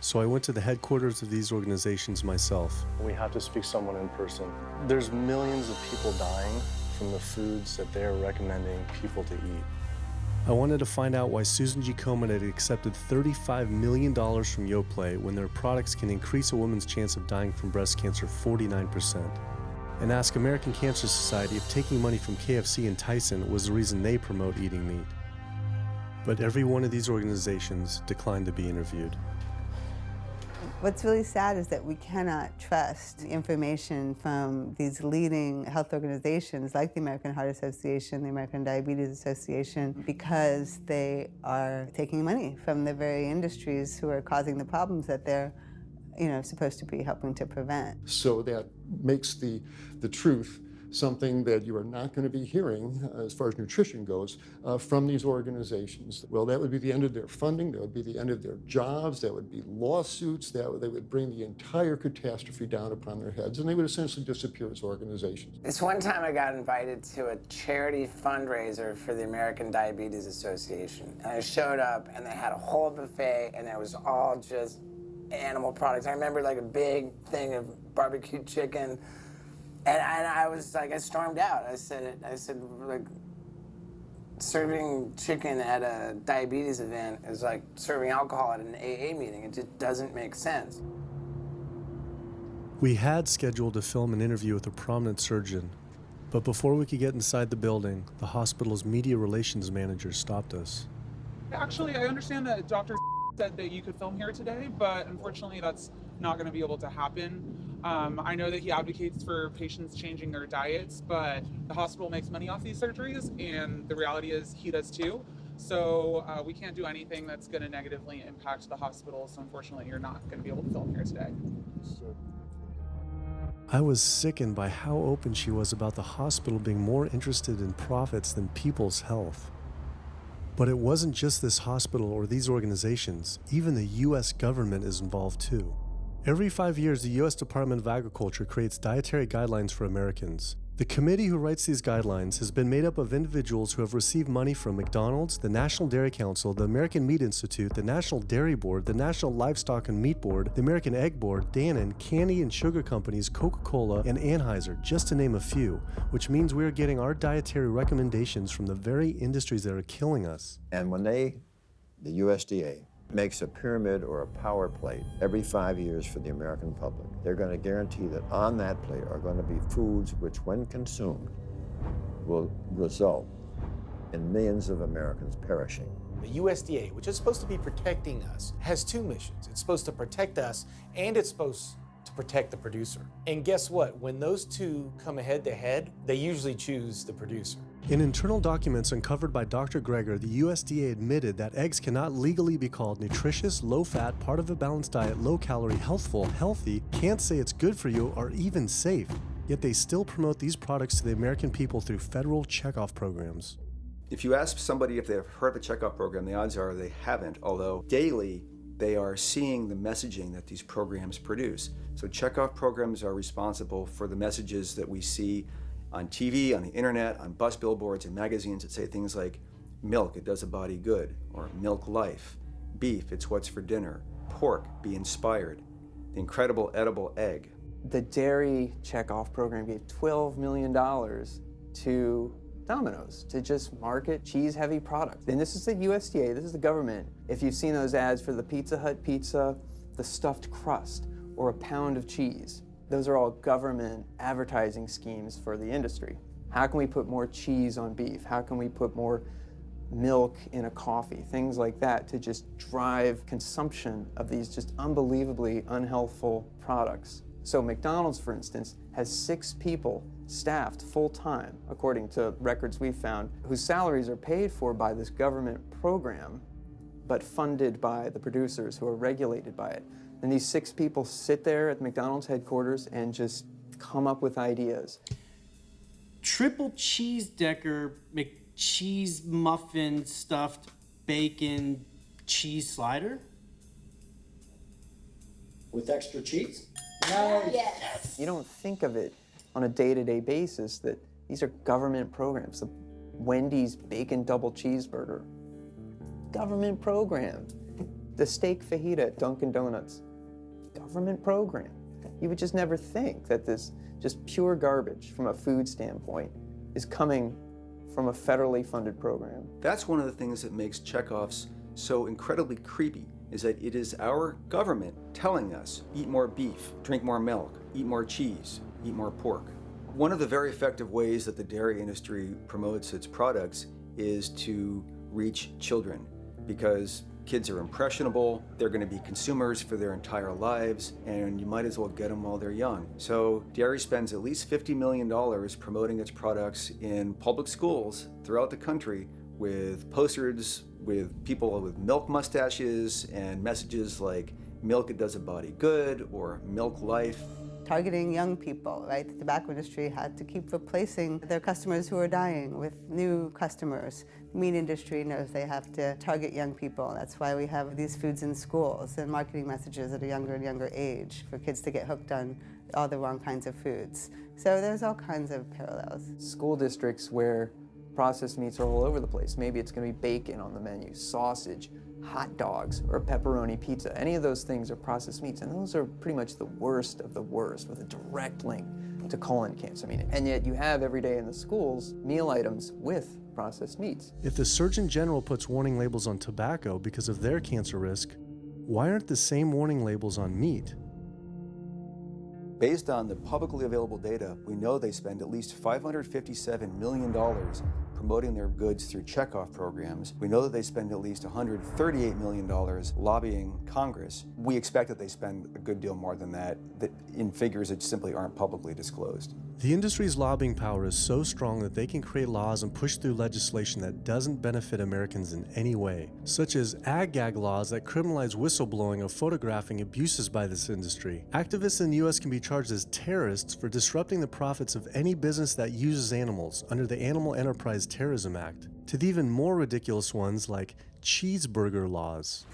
so I went to the headquarters of these organizations myself. We have to speak to someone in person. There's millions of people dying from the foods that they're recommending people to eat. I wanted to find out why Susan G. Komen had accepted $35 million from Yoplait when their products can increase a woman's chance of dying from breast cancer 49%. And ask American Cancer Society if taking money from KFC and Tyson was the reason they promote eating meat. But every one of these organizations declined to be interviewed. What's really sad is that we cannot trust information from these leading health organizations like the American Heart Association, the American Diabetes Association, because they are taking money from the very industries who are causing the problems that they're supposed to be helping to prevent. So that makes the truth something that you are not going to be hearing, as far as nutrition goes, from these organizations. Well, that would be the end of their funding, that would be the end of their jobs, that would be lawsuits, they would bring the entire catastrophe down upon their heads, and they would essentially disappear as organizations. This one time I got invited to a charity fundraiser for the American Diabetes Association. And I showed up, and they had a whole buffet, and it was all just animal products. I remember like a big thing of barbecue chicken. And I was like, I stormed out. I said, like, serving chicken at a diabetes event is like serving alcohol at an AA meeting. It just doesn't make sense. We had scheduled to film an interview with a prominent surgeon, but before we could get inside the building, the hospital's media relations manager stopped us. Actually, I understand that Dr. said that you could film here today, but unfortunately that's not going to be able to happen. I know that he advocates for patients changing their diets, but the hospital makes money off these surgeries, and the reality is he does too. So we can't do anything that's going to negatively impact the hospital, so unfortunately you're not going to be able to film here today. I was sickened by how open she was about the hospital being more interested in profits than people's health. But it wasn't just this hospital or these organizations. Even the U.S. government is involved too. Every 5 years, the U.S. Department of Agriculture creates dietary guidelines for Americans. The committee who writes these guidelines has been made up of individuals who have received money from McDonald's, the National Dairy Council, the American Meat Institute, the National Dairy Board, the National Livestock and Meat Board, the American Egg Board, Dannon, candy and sugar companies, Coca-Cola, and Anheuser, just to name a few, which means we are getting our dietary recommendations from the very industries that are killing us. And when the USDA, makes a pyramid or a power plate every 5 years for the American public, they're going to guarantee that on that plate are going to be foods which, when consumed, will result in millions of Americans perishing. The USDA, which is supposed to be protecting us, has two missions. It's supposed to protect us, and it's supposed to protect the producer. And guess what? When those two come head to head, they usually choose the producer. In internal documents uncovered by Dr. Greger, the USDA admitted that eggs cannot legally be called nutritious, low-fat, part of a balanced diet, low-calorie, healthful, healthy, can't say it's good for you, or even safe. Yet they still promote these products to the American people through federal checkoff programs. If you ask somebody if they've heard of the checkoff program, the odds are they haven't, although daily they are seeing the messaging that these programs produce. So checkoff programs are responsible for the messages that we see on TV, on the internet, on bus billboards and magazines that say things like, milk, it does a body good, or milk life, beef, it's what's for dinner, pork, be inspired, the incredible edible egg. The dairy checkoff program gave $12 million to Domino's to just market cheese-heavy products. And this is the USDA, this is the government. If you've seen those ads for the Pizza Hut pizza, the stuffed crust, or a pound of cheese, those are all government advertising schemes for the industry. How can we put more cheese on beef? How can we put more milk in a coffee? Things like that to just drive consumption of these just unbelievably unhealthful products. So McDonald's, for instance, has 6 people staffed full-time, according to records we've found, whose salaries are paid for by this government program, but funded by the producers who are regulated by it. And these 6 people sit there at McDonald's headquarters and just come up with ideas. Triple cheese decker McCheese muffin stuffed bacon cheese slider? With extra cheese? No. Yes. You don't think of it on a day-to-day basis that these are government programs. The Wendy's bacon double cheeseburger, government program. The steak fajita at Dunkin' Donuts, government program. You would just never think that this just pure garbage from a food standpoint is coming from a federally funded program. That's one of the things that makes checkoffs so incredibly creepy, is that it is our government telling us, eat more beef, drink more milk, eat more cheese, eat more pork. One of the very effective ways that the dairy industry promotes its products is to reach children because kids are impressionable, they're going to be consumers for their entire lives, and you might as well get them while they're young. So dairy spends at least $50 million promoting its products in public schools throughout the country with posters with people with milk mustaches and messages like milk it does a body good or milk life. Targeting young people, right? The tobacco industry had to keep replacing their customers who are dying with new customers. The meat industry knows they have to target young people. That's why we have these foods in schools and marketing messages at a younger and younger age for kids to get hooked on all the wrong kinds of foods. So there's all kinds of parallels. School districts where processed meats are all over the place. Maybe it's going to be bacon on the menu, sausage, hot dogs, or a pepperoni pizza. Any of those things are processed meats, and those are pretty much the worst of the worst with a direct link to colon cancer. And yet you have every day in the schools meal items with processed meats. If the Surgeon General puts warning labels on tobacco because of their cancer risk, why aren't the same warning labels on meat? Based on the publicly available data, we know they spend at least $557 million promoting their goods through checkoff programs. We know that they spend at least $138 million lobbying Congress. We expect that they spend a good deal more than that in figures that simply aren't publicly disclosed. The industry's lobbying power is so strong that they can create laws and push through legislation that doesn't benefit Americans in any way, such as ag-gag laws that criminalize whistleblowing or photographing abuses by this industry. Activists in the U.S. can be charged as terrorists for disrupting the profits of any business that uses animals under the Animal Enterprise Terrorism Act, to the even more ridiculous ones like cheeseburger laws.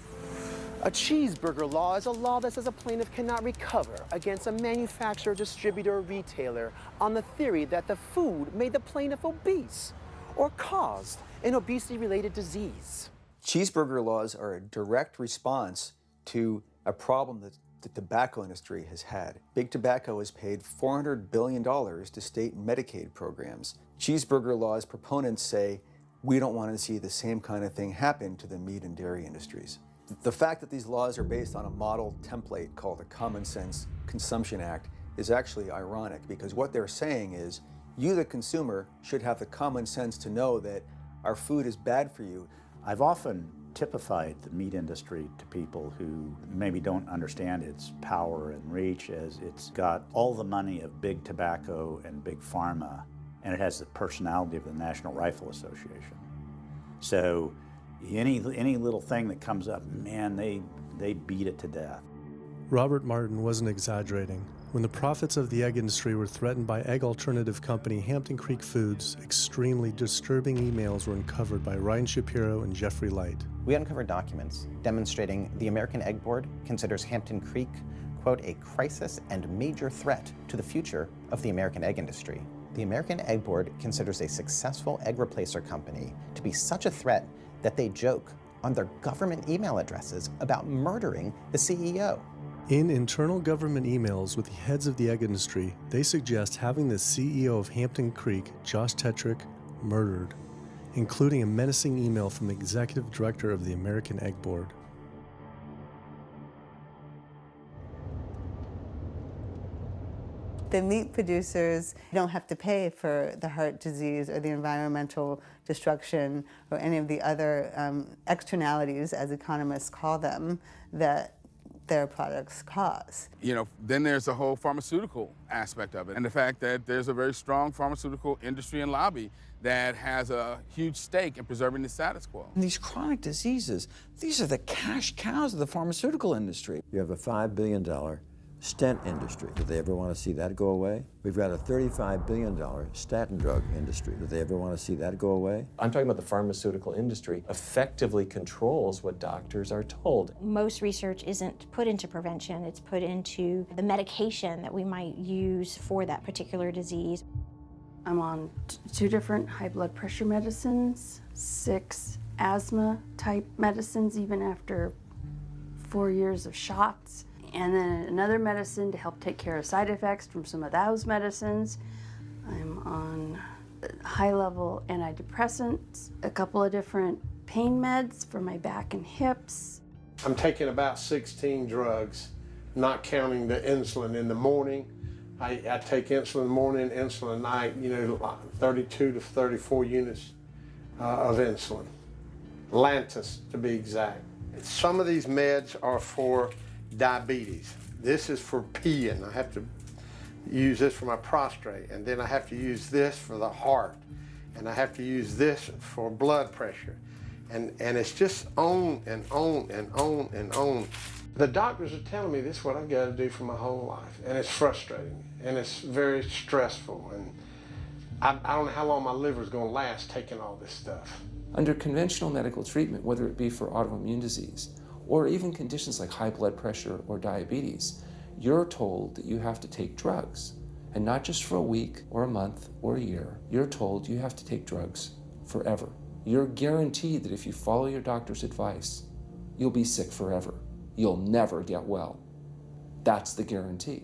A cheeseburger law is a law that says a plaintiff cannot recover against a manufacturer, distributor, or retailer on the theory that the food made the plaintiff obese or caused an obesity-related disease. Cheeseburger laws are a direct response to a problem that the tobacco industry has had. Big Tobacco has paid $400 billion to state Medicaid programs. Cheeseburger laws proponents say, we don't want to see the same kind of thing happen to the meat and dairy industries. The fact that these laws are based on a model template called the Common Sense Consumption Act is actually ironic, because what they're saying is, you, the consumer, should have the common sense to know that our food is bad for you. I've often typified the meat industry to people who maybe don't understand its power and reach, as it's got all the money of big tobacco and big pharma, and it has the personality of the National Rifle Association. So any little thing that comes up, man, they beat it to death. Robert Martin wasn't exaggerating. When the profits of the egg industry were threatened by egg alternative company Hampton Creek Foods, extremely disturbing emails were uncovered by Ryan Shapiro and Jeffrey Light. We uncovered documents demonstrating the American Egg Board considers Hampton Creek, quote, a crisis and major threat to the future of the American egg industry. The American Egg Board considers a successful egg replacer company to be such a threat that they joke on their government email addresses about murdering the CEO. In internal government emails with the heads of the egg industry, they suggest having the CEO of Hampton Creek, Josh Tetrick, murdered, including a menacing email from the executive director of the American Egg Board. The meat producers don't have to pay for the heart disease or the environmental destruction or any of the other externalities, as economists call them, that their products cause. You know, then there's the whole pharmaceutical aspect of it, and the fact that there's a very strong pharmaceutical industry and lobby that has a huge stake in preserving the status quo. And these chronic diseases, these are the cash cows of the pharmaceutical industry. You have a $5 billion stent industry. Do they ever want to see that go away? We've got a $35 billion statin drug industry. Do they ever want to see that go away? I'm talking about the pharmaceutical industry effectively controls what doctors are told. Most research isn't put into prevention, it's put into the medication that we might use for that particular disease. I'm on 2 different high blood pressure medicines, 6 asthma type medicines, even after 4 years of shots. And then another medicine to help take care of side effects from some of those medicines. I'm on high-level antidepressants, a couple of different pain meds for my back and hips. I'm taking about 16 drugs, not counting the insulin in the morning. I take insulin morning, insulin night, 32 to 34 units of insulin. Lantus to be exact. Some of these meds are for diabetes. This is for peeing. I have to use this for my prostate, and then I have to use this for the heart, and I have to use this for blood pressure. And it's just on and on and on and on. The doctors are telling me this is what I've got to do for my whole life, and it's frustrating, and it's very stressful, and I don't know how long my liver's going to last taking all this stuff. Under conventional medical treatment, whether it be for autoimmune disease or even conditions like high blood pressure or diabetes, you're told that you have to take drugs. And not just for a week or a month or a year. You're told you have to take drugs forever. You're guaranteed that if you follow your doctor's advice, you'll be sick forever. You'll never get well. That's the guarantee.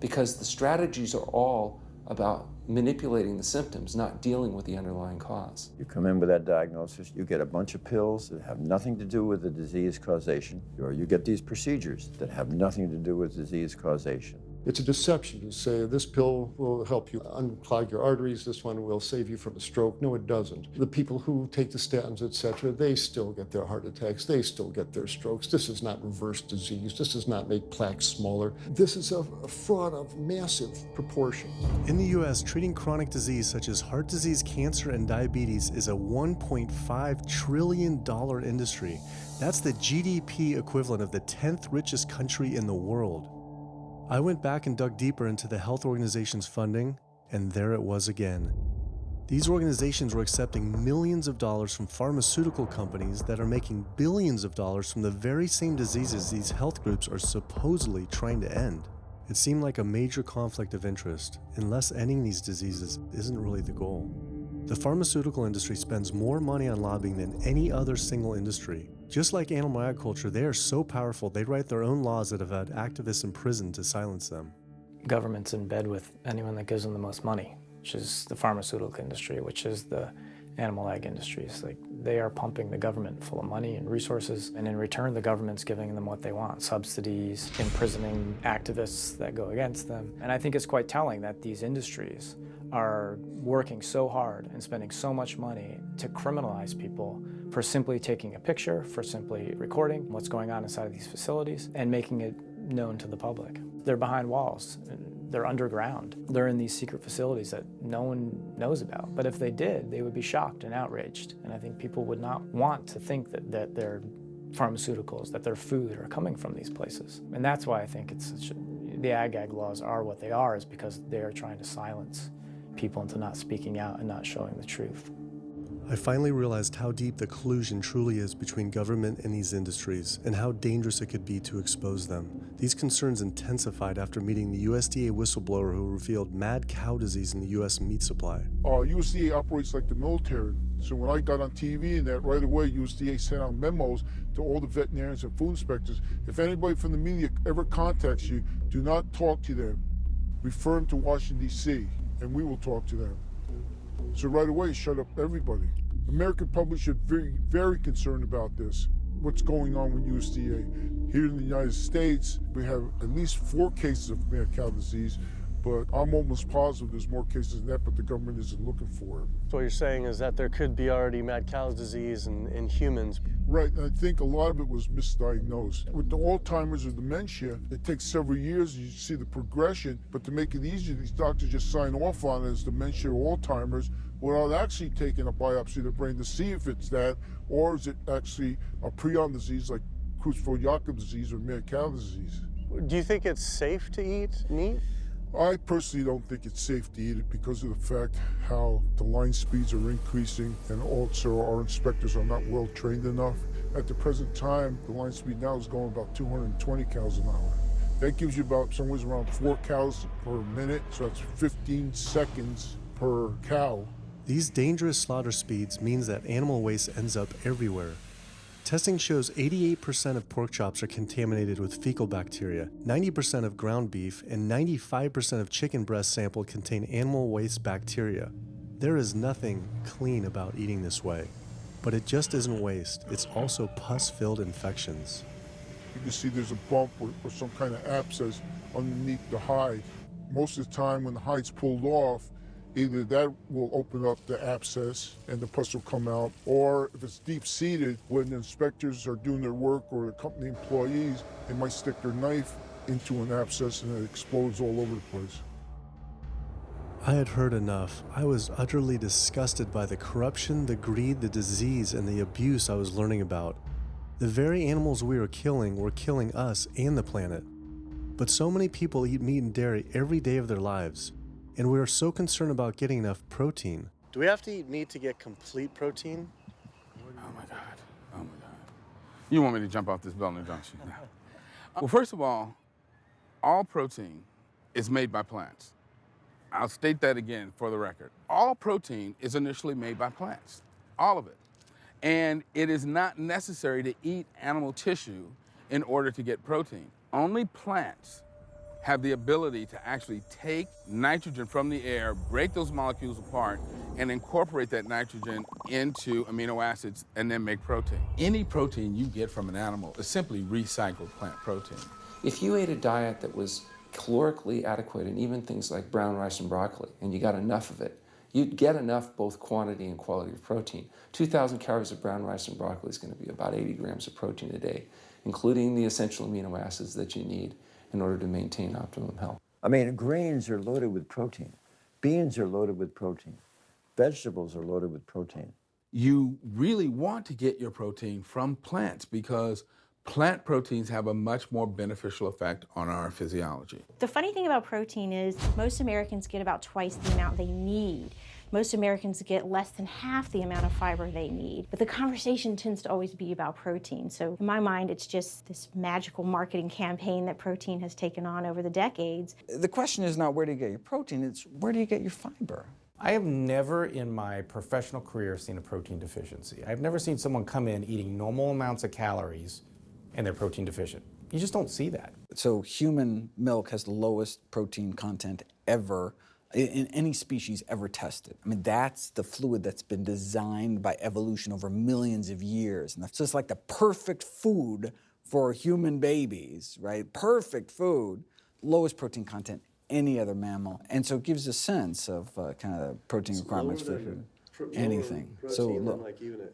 Because the strategies are all about manipulating the symptoms, not dealing with the underlying cause. You come in with that diagnosis, you get a bunch of pills that have nothing to do with the disease causation, or you get these procedures that have nothing to do with disease causation. It's a deception to say this pill will help you unclog your arteries, this one will save you from a stroke. No, it doesn't. The people who take the statins, etc., they still get their heart attacks, they still get their strokes. This does not reverse disease. This does not make plaques smaller. This is a fraud of massive proportions. In the US, treating chronic disease such as heart disease, cancer, and diabetes is a $1.5 trillion industry. That's the GDP equivalent of the 10th richest country in the world. I went back and dug deeper into the health organization's funding, and there it was again. These organizations were accepting millions of dollars from pharmaceutical companies that are making billions of dollars from the very same diseases these health groups are supposedly trying to end. It seemed like a major conflict of interest, unless ending these diseases isn't really the goal. The pharmaceutical industry spends more money on lobbying than any other single industry. Just like animal agriculture, they are so powerful they write their own laws that have had activists imprisoned to silence them. Government's in bed with anyone that gives them the most money, which is the pharmaceutical industry, which is the animal ag industries. Like, they are pumping the government full of money and resources, and in return the government's giving them what they want: subsidies, imprisoning activists that go against them. And I think it's quite telling that these industries are working so hard and spending so much money to criminalize people for simply taking a picture, for simply recording what's going on inside of these facilities and making it known to the public. They're behind walls, they're underground, they're in these secret facilities that no one knows about. But if they did, they would be shocked and outraged. And I think people would not want to think that their pharmaceuticals, that their food are coming from these places. And that's why I think the ag laws are what they are, is because they are trying to silence people into not speaking out and not showing the truth. I finally realized how deep the collusion truly is between government and these industries, and how dangerous it could be to expose them. These concerns intensified after meeting the USDA whistleblower who revealed mad cow disease in the US meat supply. USDA operates like the military. So when I got on TV and that, right away USDA sent out memos to all the veterinarians and food inspectors. If anybody from the media ever contacts you, do not talk to them. Refer them to Washington, D.C., and we will talk to them. So right away, shut up everybody. American public should be very concerned about this. What's going on with USDA? Here in the United States, we have at least 4 cases of mad cow disease, but I'm almost positive there's more cases than that, but the government isn't looking for it. So what you're saying is that there could be already mad cow disease in humans. Right, and I think a lot of it was misdiagnosed. With the Alzheimer's or dementia, it takes several years, you see the progression, but to make it easier, these doctors just sign off on it as dementia or Alzheimer's without actually taking a biopsy of the brain to see if it's that, or is it actually a prion disease like Creutzfeldt-Jakob disease or mad cow disease. Do you think it's safe to eat meat? I personally don't think it's safe to eat it because of the fact how the line speeds are increasing, and also our inspectors are not well trained enough. At the present time, the line speed now is going about 220 cows an hour. That gives you about somewhere around 4 cows per minute, so that's 15 seconds per cow. These dangerous slaughter speeds means that animal waste ends up everywhere. Testing shows 88% of pork chops are contaminated with fecal bacteria, 90% of ground beef, and 95% of chicken breast sampled contain animal waste bacteria. There is nothing clean about eating this way. But it just isn't waste, it's also pus-filled infections. You can see there's a bump or some kind of abscess underneath the hide. Most of the time when the hide's pulled off, Either that will open up the abscess and the pus will come out, or if it's deep-seated, when the inspectors are doing their work or the company employees, they might stick their knife into an abscess and it explodes all over the place. I had heard enough. I was utterly disgusted by the corruption, the greed, the disease, and the abuse I was learning about. The very animals we were killing us and the planet. But so many people eat meat and dairy every day of their lives, and we are so concerned about getting enough protein. Do we have to eat meat to get complete protein? Oh my God, oh my God. You want me to jump off this building, don't you? Well, first of all protein is made by plants. I'll state that again for the record. All protein is initially made by plants, all of it. And it is not necessary to eat animal tissue in order to get protein. Only plants have the ability to actually take nitrogen from the air, break those molecules apart, and incorporate that nitrogen into amino acids and then make protein. Any protein you get from an animal is simply recycled plant protein. If you ate a diet that was calorically adequate, and even things like brown rice and broccoli, and you got enough of it, you'd get enough both quantity and quality of protein. 2,000 calories of brown rice and broccoli is going to be about 80 grams of protein a day, including the essential amino acids that you need in order to maintain optimum health. I mean, grains are loaded with protein. Beans are loaded with protein. Vegetables are loaded with protein. You really want to get your protein from plants because plant proteins have a much more beneficial effect on our physiology. The funny thing about protein is most Americans get about twice the amount they need. Most Americans get less than half the amount of fiber they need. But the conversation tends to always be about protein. So in my mind, it's just this magical marketing campaign that protein has taken on over the decades. The question is not where do you get your protein, it's where do you get your fiber? I have never in my professional career seen a protein deficiency. I've never seen someone come in eating normal amounts of calories and they're protein deficient. You just don't see that. So human milk has the lowest protein content ever in any species ever tested. I mean, that's the fluid that's been designed by evolution over millions of years. And that's just like the perfect food for human babies, right? Perfect food, lowest protein content any other mammal. And so it gives a sense of kind of protein requirements for food. Anything. So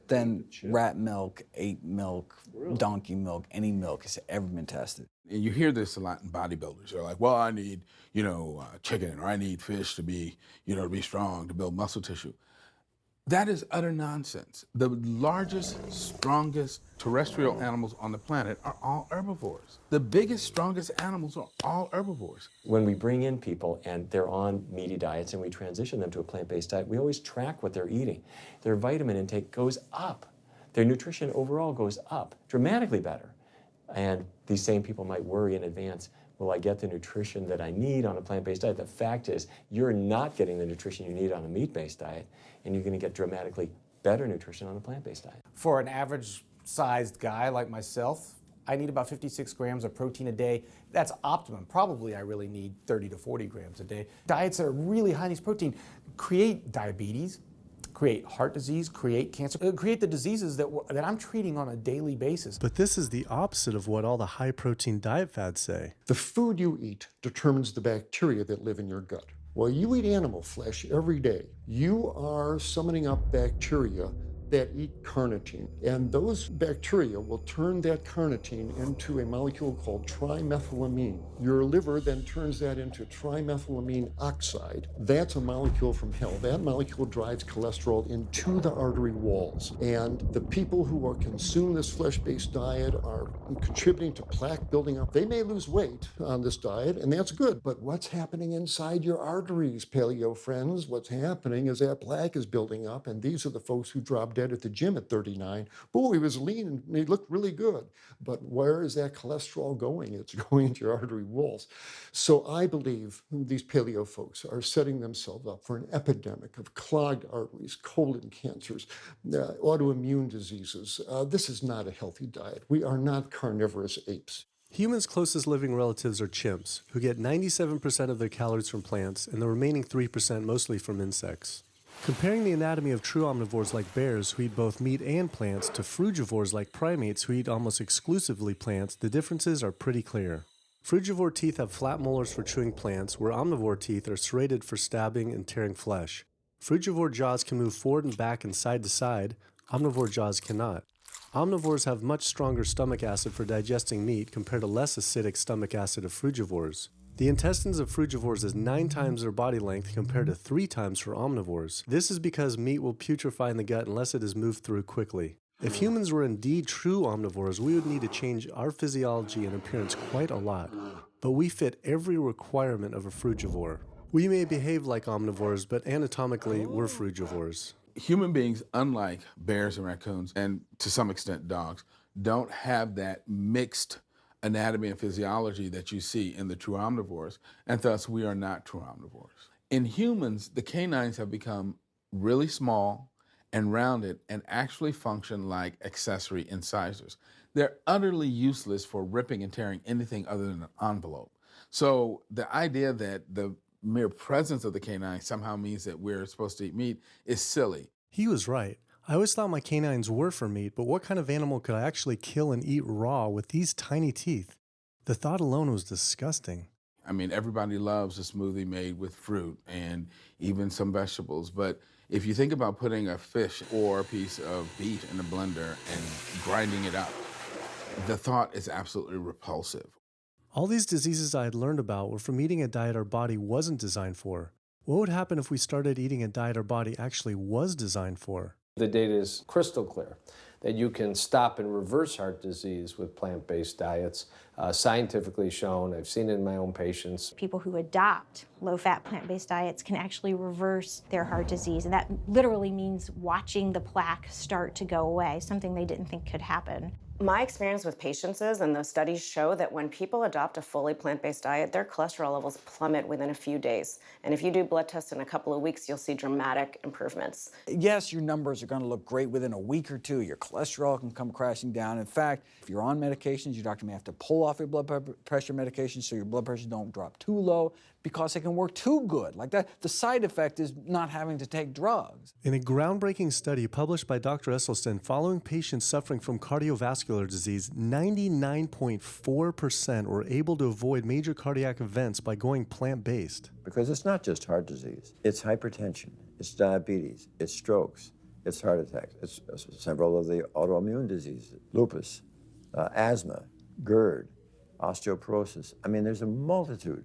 then rat milk, ape milk, donkey milk, any milk has ever been tested. And you hear this a lot in bodybuilders. They're like, well, I need, chicken, or I need fish to be, to be strong, to build muscle tissue. That is utter nonsense. The largest, strongest terrestrial animals on the planet are all herbivores. The biggest, strongest animals are all herbivores. When we bring in people and they're on meaty diets and we transition them to a plant-based diet, we always track what they're eating. Their vitamin intake goes up. Their nutrition overall goes up, dramatically better. And these same people might worry in advance, will I get the nutrition that I need on a plant-based diet? The fact is, you're not getting the nutrition you need on a meat-based diet, and you're going to get dramatically better nutrition on a plant-based diet. For an average-sized guy like myself, I need about 56 grams of protein a day. That's optimum. Probably I really need 30 to 40 grams a day. Diets that are really high in these protein create diabetes, create heart disease, create cancer, create the diseases that I'm treating on a daily basis. But this is the opposite of what all the high-protein diet fads say. The food you eat determines the bacteria that live in your gut. While you eat animal flesh every day, you are summoning up bacteria that eat carnitine. And those bacteria will turn that carnitine into a molecule called trimethylamine. Your liver then turns that into trimethylamine oxide. That's a molecule from hell. That molecule drives cholesterol into the artery walls. And the people who are consuming this flesh-based diet are contributing to plaque building up. They may lose weight on this diet, and that's good. But what's happening inside your arteries, paleo friends? What's happening is that plaque is building up, and these are the folks who drop dead at the gym at 39. Boy, he was lean and he looked really good. But where is that cholesterol going? It's going into your artery walls. So I believe these paleo folks are setting themselves up for an epidemic of clogged arteries, colon cancers, autoimmune diseases. This is not a healthy diet. We are not carnivorous apes. Humans' closest living relatives are chimps, who get 97% of their calories from plants and the remaining 3% mostly from insects. Comparing the anatomy of true omnivores like bears, who eat both meat and plants, to frugivores like primates, who eat almost exclusively plants, the differences are pretty clear. Frugivore teeth have flat molars for chewing plants, where omnivore teeth are serrated for stabbing and tearing flesh. Frugivore jaws can move forward and back and side to side. Omnivore jaws cannot. Omnivores have much stronger stomach acid for digesting meat compared to less acidic stomach acid of frugivores. The intestines of frugivores is 9 times their body length compared to 3 times for omnivores. This is because meat will putrefy in the gut unless it is moved through quickly. If humans were indeed true omnivores, we would need to change our physiology and appearance quite a lot. But we fit every requirement of a frugivore. We may behave like omnivores, but anatomically, we're frugivores. Human beings, unlike bears and raccoons, and to some extent dogs, don't have that mixed anatomy and physiology that you see in the true omnivores, and thus we are not true omnivores. In humans, the canines have become really small and rounded and actually function like accessory incisors. They're utterly useless for ripping and tearing anything other than an envelope. So the idea that the mere presence of the canine somehow means that we're supposed to eat meat is silly. He was right. I always thought my canines were for meat, but what kind of animal could I actually kill and eat raw with these tiny teeth? The thought alone was disgusting. I mean, everybody loves a smoothie made with fruit and even some vegetables, but if you think about putting a fish or a piece of beef in a blender and grinding it up, the thought is absolutely repulsive. All these diseases I had learned about were from eating a diet our body wasn't designed for. What would happen if we started eating a diet our body actually was designed for? The data is crystal clear that you can stop and reverse heart disease with plant-based diets, scientifically shown. I've seen it in my own patients. People who adopt low-fat plant-based diets can actually reverse their heart disease, and that literally means watching the plaque start to go away, something they didn't think could happen. My experience with patients is, and those studies show, that when people adopt a fully plant-based diet, their cholesterol levels plummet within a few days. And if you do blood tests in a couple of weeks, you'll see dramatic improvements. Yes, your numbers are going to look great within a week or two. Your cholesterol can come crashing down. In fact, if you're on medications, your doctor may have to pull off your blood pressure medication so your blood pressure don't drop too low because it can work too good. Like that, the side effect is not having to take drugs. In a groundbreaking study published by Dr. Esselstyn following patients suffering from cardiovascular disease, 99.4% were able to avoid major cardiac events by going plant-based. Because it's not just heart disease. It's hypertension, it's diabetes, it's strokes, it's heart attacks, it's several of the autoimmune diseases, lupus, asthma, GERD, osteoporosis. I mean, there's a multitude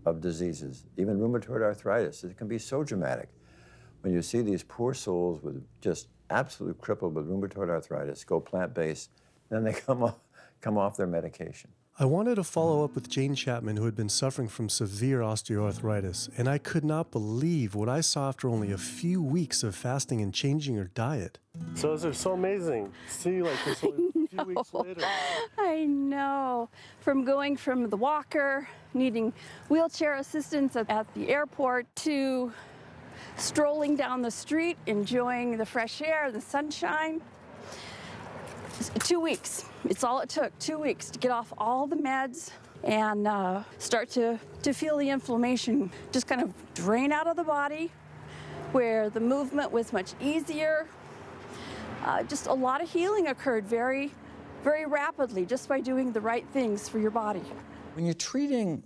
of diseases, even rheumatoid arthritis. It can be so dramatic. When you see these poor souls with just absolute crippled with rheumatoid arthritis go plant-based, then they come off their medication. I wanted to follow up with Jane Chapman, who had been suffering from severe osteoarthritis, and I could not believe what I saw after only a few weeks of fasting and changing her diet. So it's so amazing to see like this only a few weeks later. I know. From going from the walker, needing wheelchair assistance at the airport, to strolling down the street, enjoying the fresh air, the sunshine. 2 weeks. It's all it took, 2 weeks to get off all the meds and start to feel the inflammation just kind of drain out of the body, where the movement was much easier. Just a lot of healing occurred very, very rapidly just by doing the right things for your body. When you're treating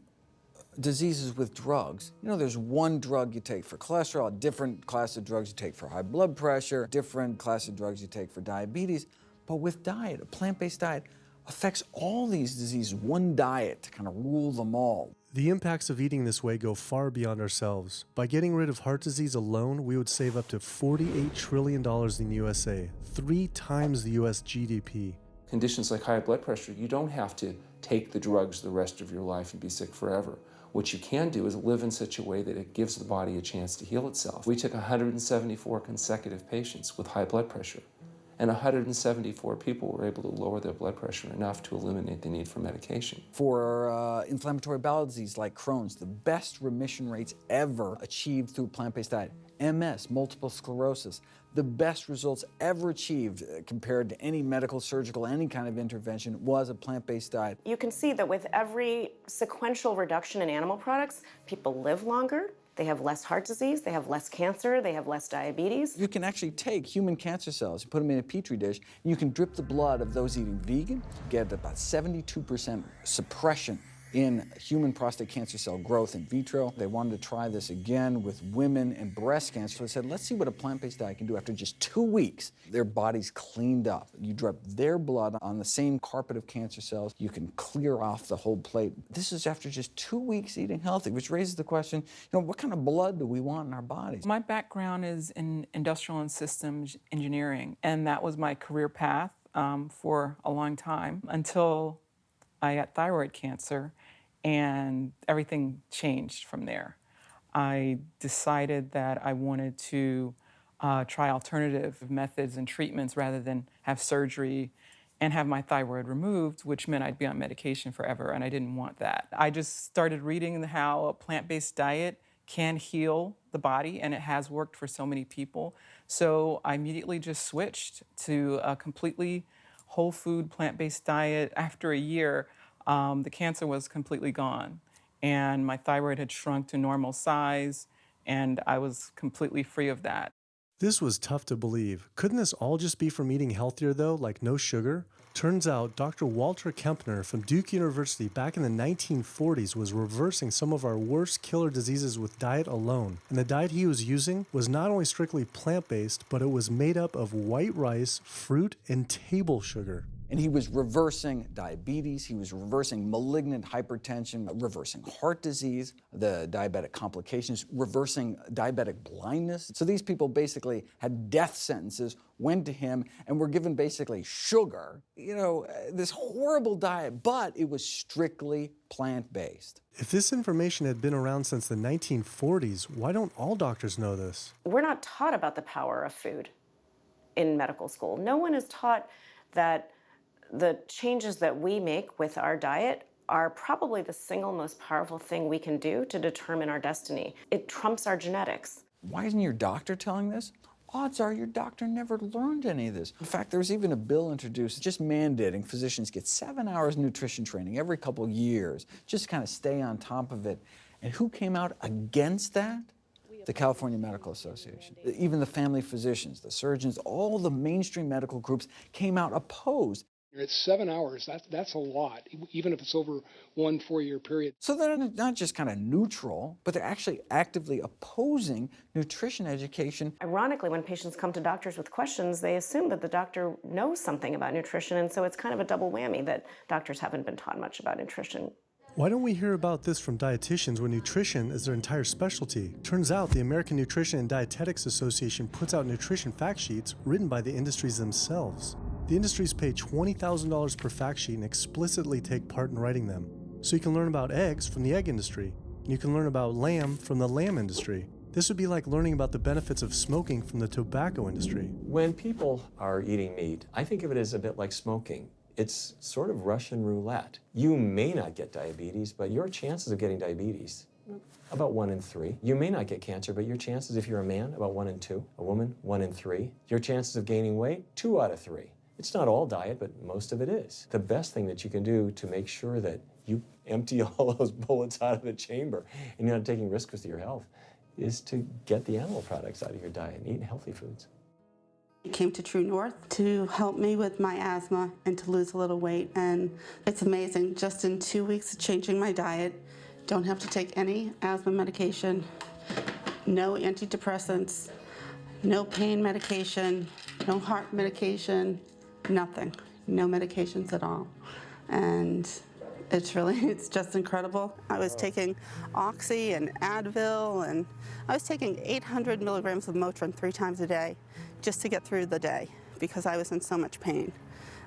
diseases with drugs, you know, there's one drug you take for cholesterol, a different class of drugs you take for high blood pressure, different class of drugs you take for diabetes. But with diet, a plant-based diet affects all these diseases, one diet to kind of rule them all. The impacts of eating this way go far beyond ourselves. By getting rid of heart disease alone, we would save up to $48 trillion in the USA, 3 times the US GDP. Conditions like high blood pressure, you don't have to take the drugs the rest of your life and be sick forever. What you can do is live in such a way that it gives the body a chance to heal itself. We took 174 consecutive patients with high blood pressure, and 174 people were able to lower their blood pressure enough to eliminate the need for medication. For inflammatory bowel disease like Crohn's, the best remission rates ever achieved through plant-based diet. MS, multiple sclerosis, the best results ever achieved compared to any medical, surgical, any kind of intervention was a plant-based diet. You can see that with every sequential reduction in animal products, people live longer, they have less heart disease, they have less cancer, they have less diabetes. You can actually take human cancer cells, you put them in a petri dish, and you can drip the blood of those eating vegan, get about 72% suppression in human prostate cancer cell growth in vitro. They wanted to try this again with women and breast cancer. So they said, let's see what a plant-based diet can do. After just 2 weeks, their bodies cleaned up. You drop their blood on the same carpet of cancer cells. You can clear off the whole plate. This is after just 2 weeks eating healthy, which raises the question, what kind of blood do we want in our bodies? My background is in industrial and systems engineering, and that was my career path for a long time until I got thyroid cancer, and everything changed from there. I decided that I wanted to try alternative methods and treatments rather than have surgery and have my thyroid removed, which meant I'd be on medication forever, and I didn't want that. I just started reading how a plant-based diet can heal the body, and it has worked for so many people. So I immediately just switched to a completely whole food plant-based diet. After a year, the cancer was completely gone, and my thyroid had shrunk to normal size, and I was completely free of that. This was tough to believe. Couldn't this all just be from eating healthier though, like no sugar? Turns out Dr. Walter Kempner from Duke University back in the 1940s was reversing some of our worst killer diseases with diet alone. And the diet he was using was not only strictly plant-based, but it was made up of white rice, fruit, and table sugar. And he was reversing diabetes, he was reversing malignant hypertension, reversing heart disease, the diabetic complications, reversing diabetic blindness. So these people basically had death sentences, went to him, and were given basically sugar, this horrible diet, but it was strictly plant-based. If this information had been around since the 1940s, why don't all doctors know this? We're not taught about the power of food in medical school. No one is taught that the changes that we make with our diet are probably the single most powerful thing we can do to determine our destiny. It trumps our genetics. Why isn't your doctor telling this? Odds are your doctor never learned any of this. In fact, there was even a bill introduced just mandating physicians get 7 hours nutrition training every couple years, just to kind of stay on top of it. And who came out against that? The California Medical Association. Even the family physicians, the surgeons, all the mainstream medical groups came out opposed. It's 7 hours. That's a lot, even if it's over 1 4-year period. So they're not just kind of neutral, but they're actually actively opposing nutrition education. Ironically, when patients come to doctors with questions, they assume that the doctor knows something about nutrition, and so it's kind of a double whammy that doctors haven't been taught much about nutrition. Why don't we hear about this from dietitians when nutrition is their entire specialty? Turns out the American Nutrition and Dietetics Association puts out nutrition fact sheets written by the industries themselves. The industries pay $20,000 per fact sheet and explicitly take part in writing them. So you can learn about eggs from the egg industry, and you can learn about lamb from the lamb industry. This would be like learning about the benefits of smoking from the tobacco industry. When people are eating meat, I think of it as a bit like smoking. It's sort of Russian roulette. You may not get diabetes, but your chances of getting diabetes, about 1 in 3. You may not get cancer, but your chances, if you're a man, about 1 in 2. A woman, 1 in 3. Your chances of gaining weight, 2 out of 3. It's not all diet, but most of it is. The best thing that you can do to make sure that you empty all those bullets out of the chamber and you're not taking risks with your health is to get the animal products out of your diet and eat healthy foods. I came to True North to help me with my asthma and to lose a little weight, and it's amazing. Just in 2 weeks of changing my diet, don't have to take any asthma medication, no antidepressants, no pain medication, no heart medication, nothing, no medications at all. And it's just incredible. I was taking Oxy and Advil, and I was taking 800 milligrams of Motrin 3 times a day just to get through the day because I was in so much pain.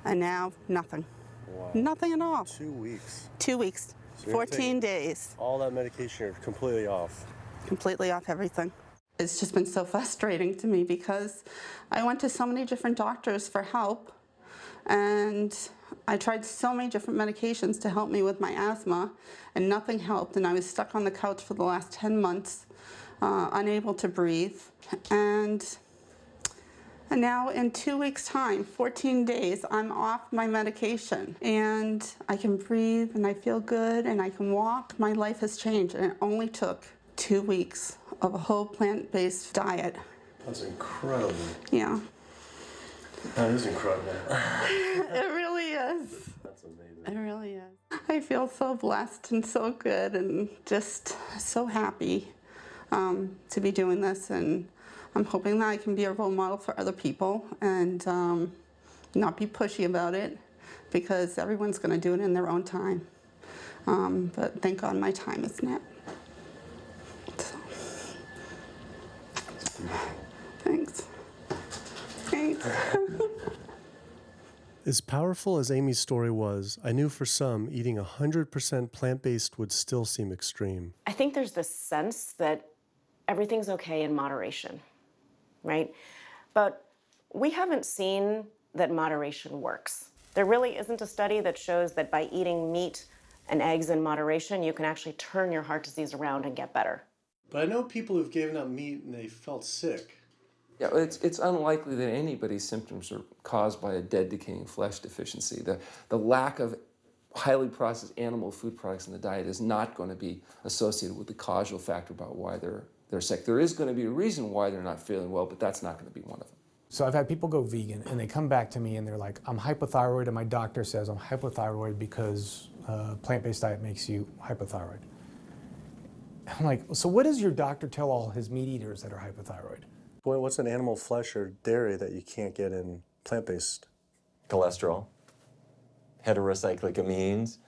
And now, nothing. Wow. Nothing at all. 2 weeks. 2 weeks, So 14 days. All that medication, you're completely off. Completely off everything. It's just been so frustrating to me because I went to so many different doctors for help, and I tried so many different medications to help me with my asthma, and nothing helped, and I was stuck on the couch for the last 10 months, unable to breathe. And now in 2 weeks' time, 14 days, I'm off my medication, and I can breathe, and I feel good, and I can walk. My life has changed, and it only took 2 weeks of a whole plant-based diet. That's incredible. Yeah. That is incredible. It really is. That's amazing. It really is. I feel so blessed and so good and just so happy to be doing this, and I'm hoping that I can be a role model for other people and not be pushy about it, because everyone's going to do it in their own time. But thank God my time is now. So. Thanks. Thanks. As powerful as Amy's story was, I knew for some, eating 100% plant-based would still seem extreme. I think there's this sense that everything's okay in moderation, right? But we haven't seen that moderation works. There really isn't a study that shows that by eating meat and eggs in moderation, you can actually turn your heart disease around and get better. But I know people who've given up meat and they felt sick. Yeah, it's unlikely that anybody's symptoms are caused by a dead, decaying flesh deficiency. The lack of highly processed animal food products in the diet is not going to be associated with the causal factor about why they're sick. There is going to be a reason why they're not feeling well, but that's not going to be one of them. So I've had people go vegan and they come back to me and they're like, I'm hypothyroid and my doctor says I'm hypothyroid because plant-based diet makes you hypothyroid. I'm like, so what does your doctor tell all his meat eaters that are hypothyroid? Boy, what's an animal flesh or dairy that you can't get in plant-based? Cholesterol, heterocyclic amines,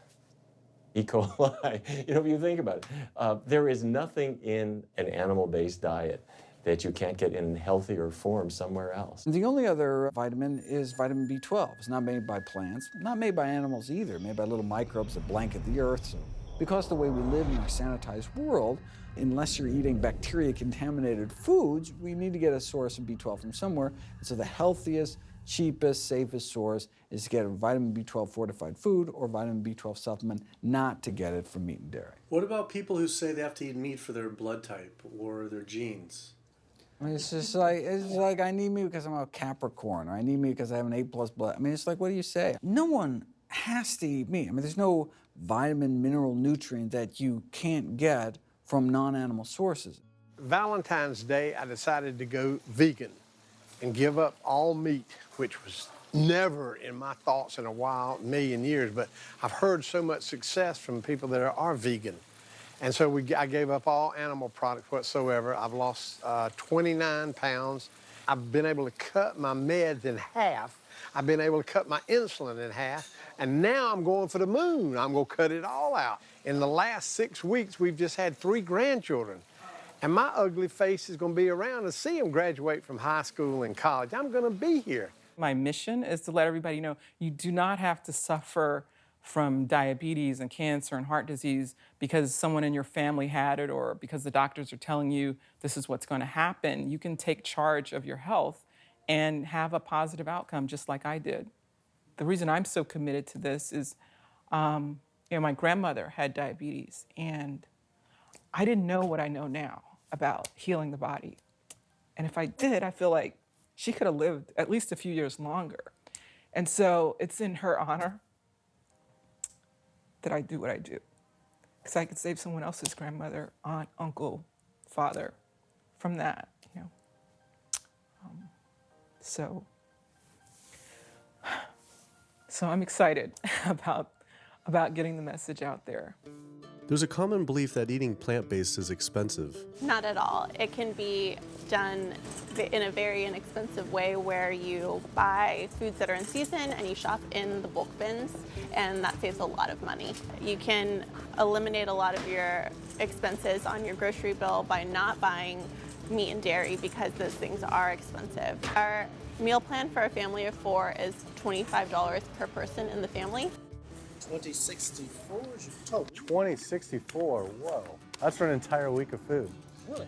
E. coli. You know, if you think about it, there is nothing in an animal-based diet that you can't get in healthier form somewhere else. The only other vitamin is vitamin B12. It's not made by plants, not made by animals either, made by little microbes that blanket the earth. So because the way we live in our sanitized world, unless you're eating bacteria-contaminated foods, we need to get a source of B12 from somewhere. And so the healthiest, cheapest, safest source is to get a vitamin B12 fortified food or vitamin B12 supplement, not to get it from meat and dairy. What about people who say they have to eat meat for their blood type or their genes? I mean, it's like I need meat because I'm a Capricorn, or I need meat because I have an A+ blood. I mean, it's like, what do you say? No one has to eat meat. I mean, there's no vitamin, mineral, nutrient that you can't get from non-animal sources. Valentine's Day, I decided to go vegan and give up all meat, which was never in my thoughts in a million years, but I've heard so much success from people that are vegan. And so I gave up all animal products whatsoever. I've lost 29 pounds. I've been able to cut my meds in half. I've been able to cut my insulin in half. And now I'm going for the moon. I'm going to cut it all out. In the last 6 weeks, we've just had 3 grandchildren. And my ugly face is going to be around to see them graduate from high school and college. I'm going to be here. My mission is to let everybody know you do not have to suffer from diabetes and cancer and heart disease because someone in your family had it or because the doctors are telling you this is what's going to happen. You can take charge of your health and have a positive outcome just like I did. The reason I'm so committed to this is, my grandmother had diabetes and I didn't know what I know now about healing the body. And if I did, I feel like she could have lived at least a few years longer. And so it's in her honor that I do what I do. Because I could save someone else's grandmother, aunt, uncle, father from that, you know. So I'm excited about getting the message out there. There's a common belief that eating plant-based is expensive. Not at all. It can be done in a very inexpensive way where you buy foods that are in season and you shop in the bulk bins, and that saves a lot of money. You can eliminate a lot of your expenses on your grocery bill by not buying meat and dairy because those things are expensive. Our meal plan for a family of 4 is $25 per person in the family. 2064 is your total. 2064, whoa. That's for an entire week of food. Really?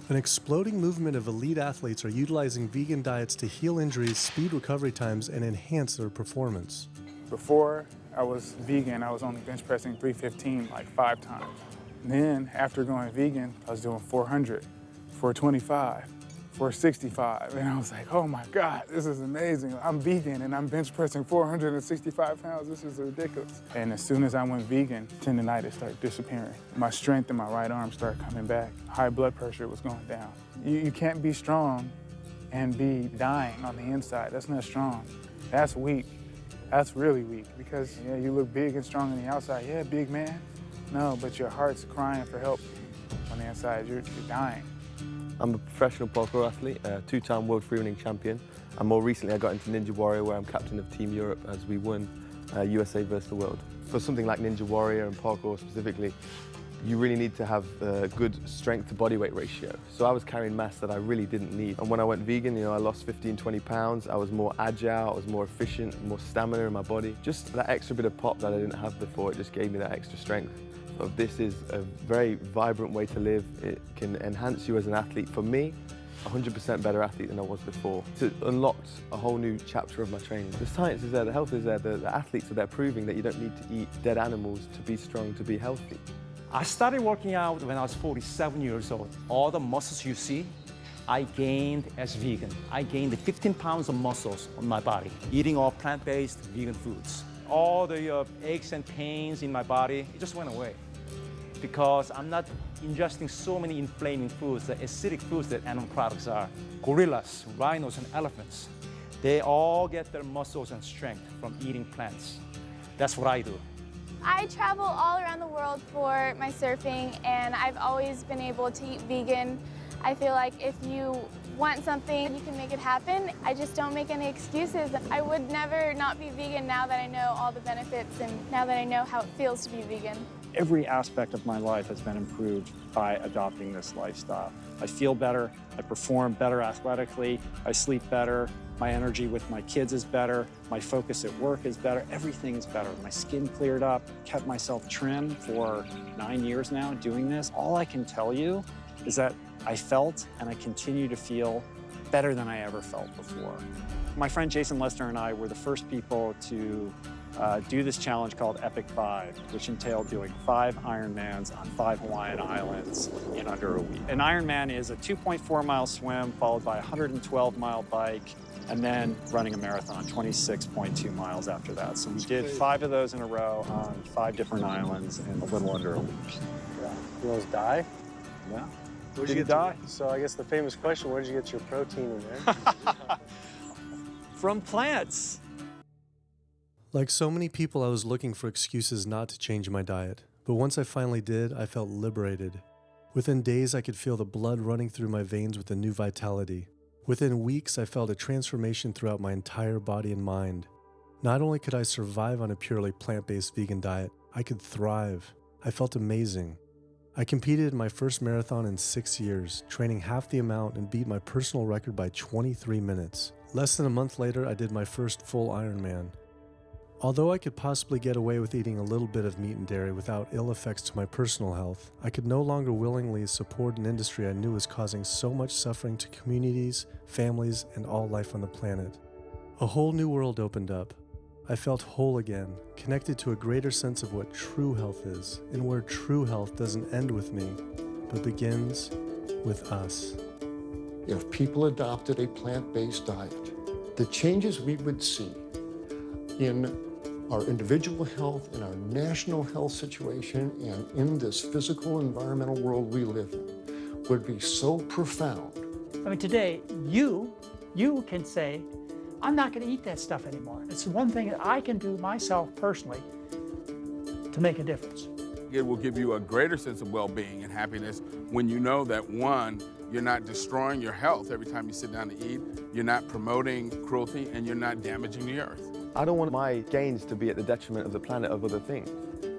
An exploding movement of elite athletes are utilizing vegan diets to heal injuries, speed recovery times, and enhance their performance. Before I was vegan, I was only bench pressing 315 like 5 times. Then after going vegan, I was doing 400, 425, 465, and I was like, oh my God, this is amazing. I'm vegan and I'm bench pressing 465 pounds. This is ridiculous. And as soon as I went vegan, tendinitis started disappearing. My strength in my right arm started coming back. High blood pressure was going down. You can't be strong and be dying on the inside. That's not strong. That's weak. That's really weak because yeah, you look big and strong on the outside. Yeah, big man. No, but your heart's crying for help on the inside. You're dying. I'm a professional parkour athlete, a two-time world freerunning champion, and more recently I got into Ninja Warrior where I'm captain of Team Europe as we won USA versus the world. For something like Ninja Warrior and parkour specifically, you really need to have a good strength to body weight ratio. So I was carrying mass that I really didn't need. And when I went vegan, I lost 15, 20 pounds. I was more agile, I was more efficient, more stamina in my body. Just that extra bit of pop that I didn't have before, it just gave me that extra strength. So this is a very vibrant way to live. It can enhance you as an athlete. For me, 100% better athlete than I was before. It unlocked a whole new chapter of my training. The science is there, the health is there, the athletes are there proving that you don't need to eat dead animals to be strong, to be healthy. I started working out when I was 47 years old. All the muscles you see, I gained as vegan. I gained 15 pounds of muscles on my body, eating all plant-based vegan foods. All the aches and pains in my body, it just went away. Because I'm not ingesting so many inflaming foods, the acidic foods that animal products are. Gorillas, rhinos, and elephants, they all get their muscles and strength from eating plants. That's what I do. I travel all around the world for my surfing, and I've always been able to eat vegan. I feel like if you want something, you can make it happen. I just don't make any excuses. I would never not be vegan now that I know all the benefits and now that I know how it feels to be vegan. Every aspect of my life has been improved by adopting this lifestyle. I feel better, I perform better athletically, I sleep better, my energy with my kids is better, my focus at work is better, everything is better. My skin cleared up, kept myself trim for 9 years now doing this. All I can tell you is that I felt and I continue to feel better than I ever felt before. My friend Jason Lester and I were the first people to do this challenge called Epic 5, which entailed doing 5 Ironmans on 5 Hawaiian islands in under a week. An Ironman is a 2.4-mile swim followed by a 112-mile bike and then running a marathon, 26.2 miles after that. So we did 5 of those in a row on 5 different islands in a little under a week. Yeah. You almost die? Yeah. Did you die? So I guess the famous question, where did you get your protein in there? From plants. Like so many people, I was looking for excuses not to change my diet. But once I finally did, I felt liberated. Within days, I could feel the blood running through my veins with a new vitality. Within weeks, I felt a transformation throughout my entire body and mind. Not only could I survive on a purely plant-based vegan diet, I could thrive. I felt amazing. I competed in my first marathon in 6 years, training half the amount and beat my personal record by 23 minutes. Less than a month later, I did my first full Ironman. Although I could possibly get away with eating a little bit of meat and dairy without ill effects to my personal health, I could no longer willingly support an industry I knew was causing so much suffering to communities, families, and all life on the planet. A whole new world opened up. I felt whole again, connected to a greater sense of what true health is, and where true health doesn't end with me, but begins with us. If people adopted a plant-based diet, the changes we would see in our individual health, in our national health situation, and in this physical environmental world we live in would be so profound. I mean, today, you can say, I'm not going to eat that stuff anymore. It's one thing that I can do myself personally to make a difference. It will give you a greater sense of well-being and happiness when you know that, one, you're not destroying your health every time you sit down to eat, you're not promoting cruelty, and you're not damaging the earth. I don't want my gains to be at the detriment of the planet of other things.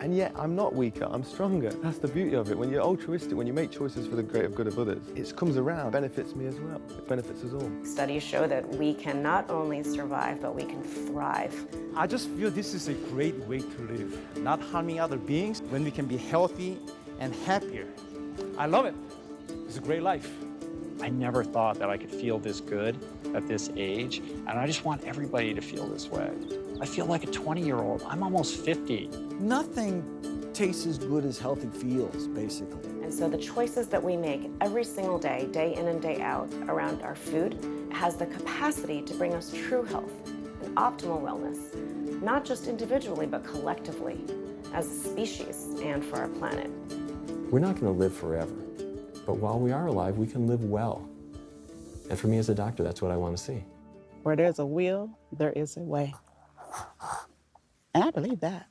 And yet, I'm not weaker, I'm stronger. That's the beauty of it. When you're altruistic, when you make choices for the greater good of others, it comes around, benefits me as well. It benefits us all. Studies show that we can not only survive, but we can thrive. I just feel this is a great way to live, not harming other beings when we can be healthy and happier. I love it. It's a great life. I never thought that I could feel this good at this age, and I just want everybody to feel this way. I feel like a 20-year-old. I'm almost 50. Nothing tastes as good as healthy feels, basically. And so the choices that we make every single day, day in and day out, around our food, has the capacity to bring us true health and optimal wellness, not just individually, but collectively, as a species and for our planet. We're not going to live forever, but while we are alive, we can live well. And for me as a doctor, that's what I want to see. Where there's a will, there is a way. And I believe that.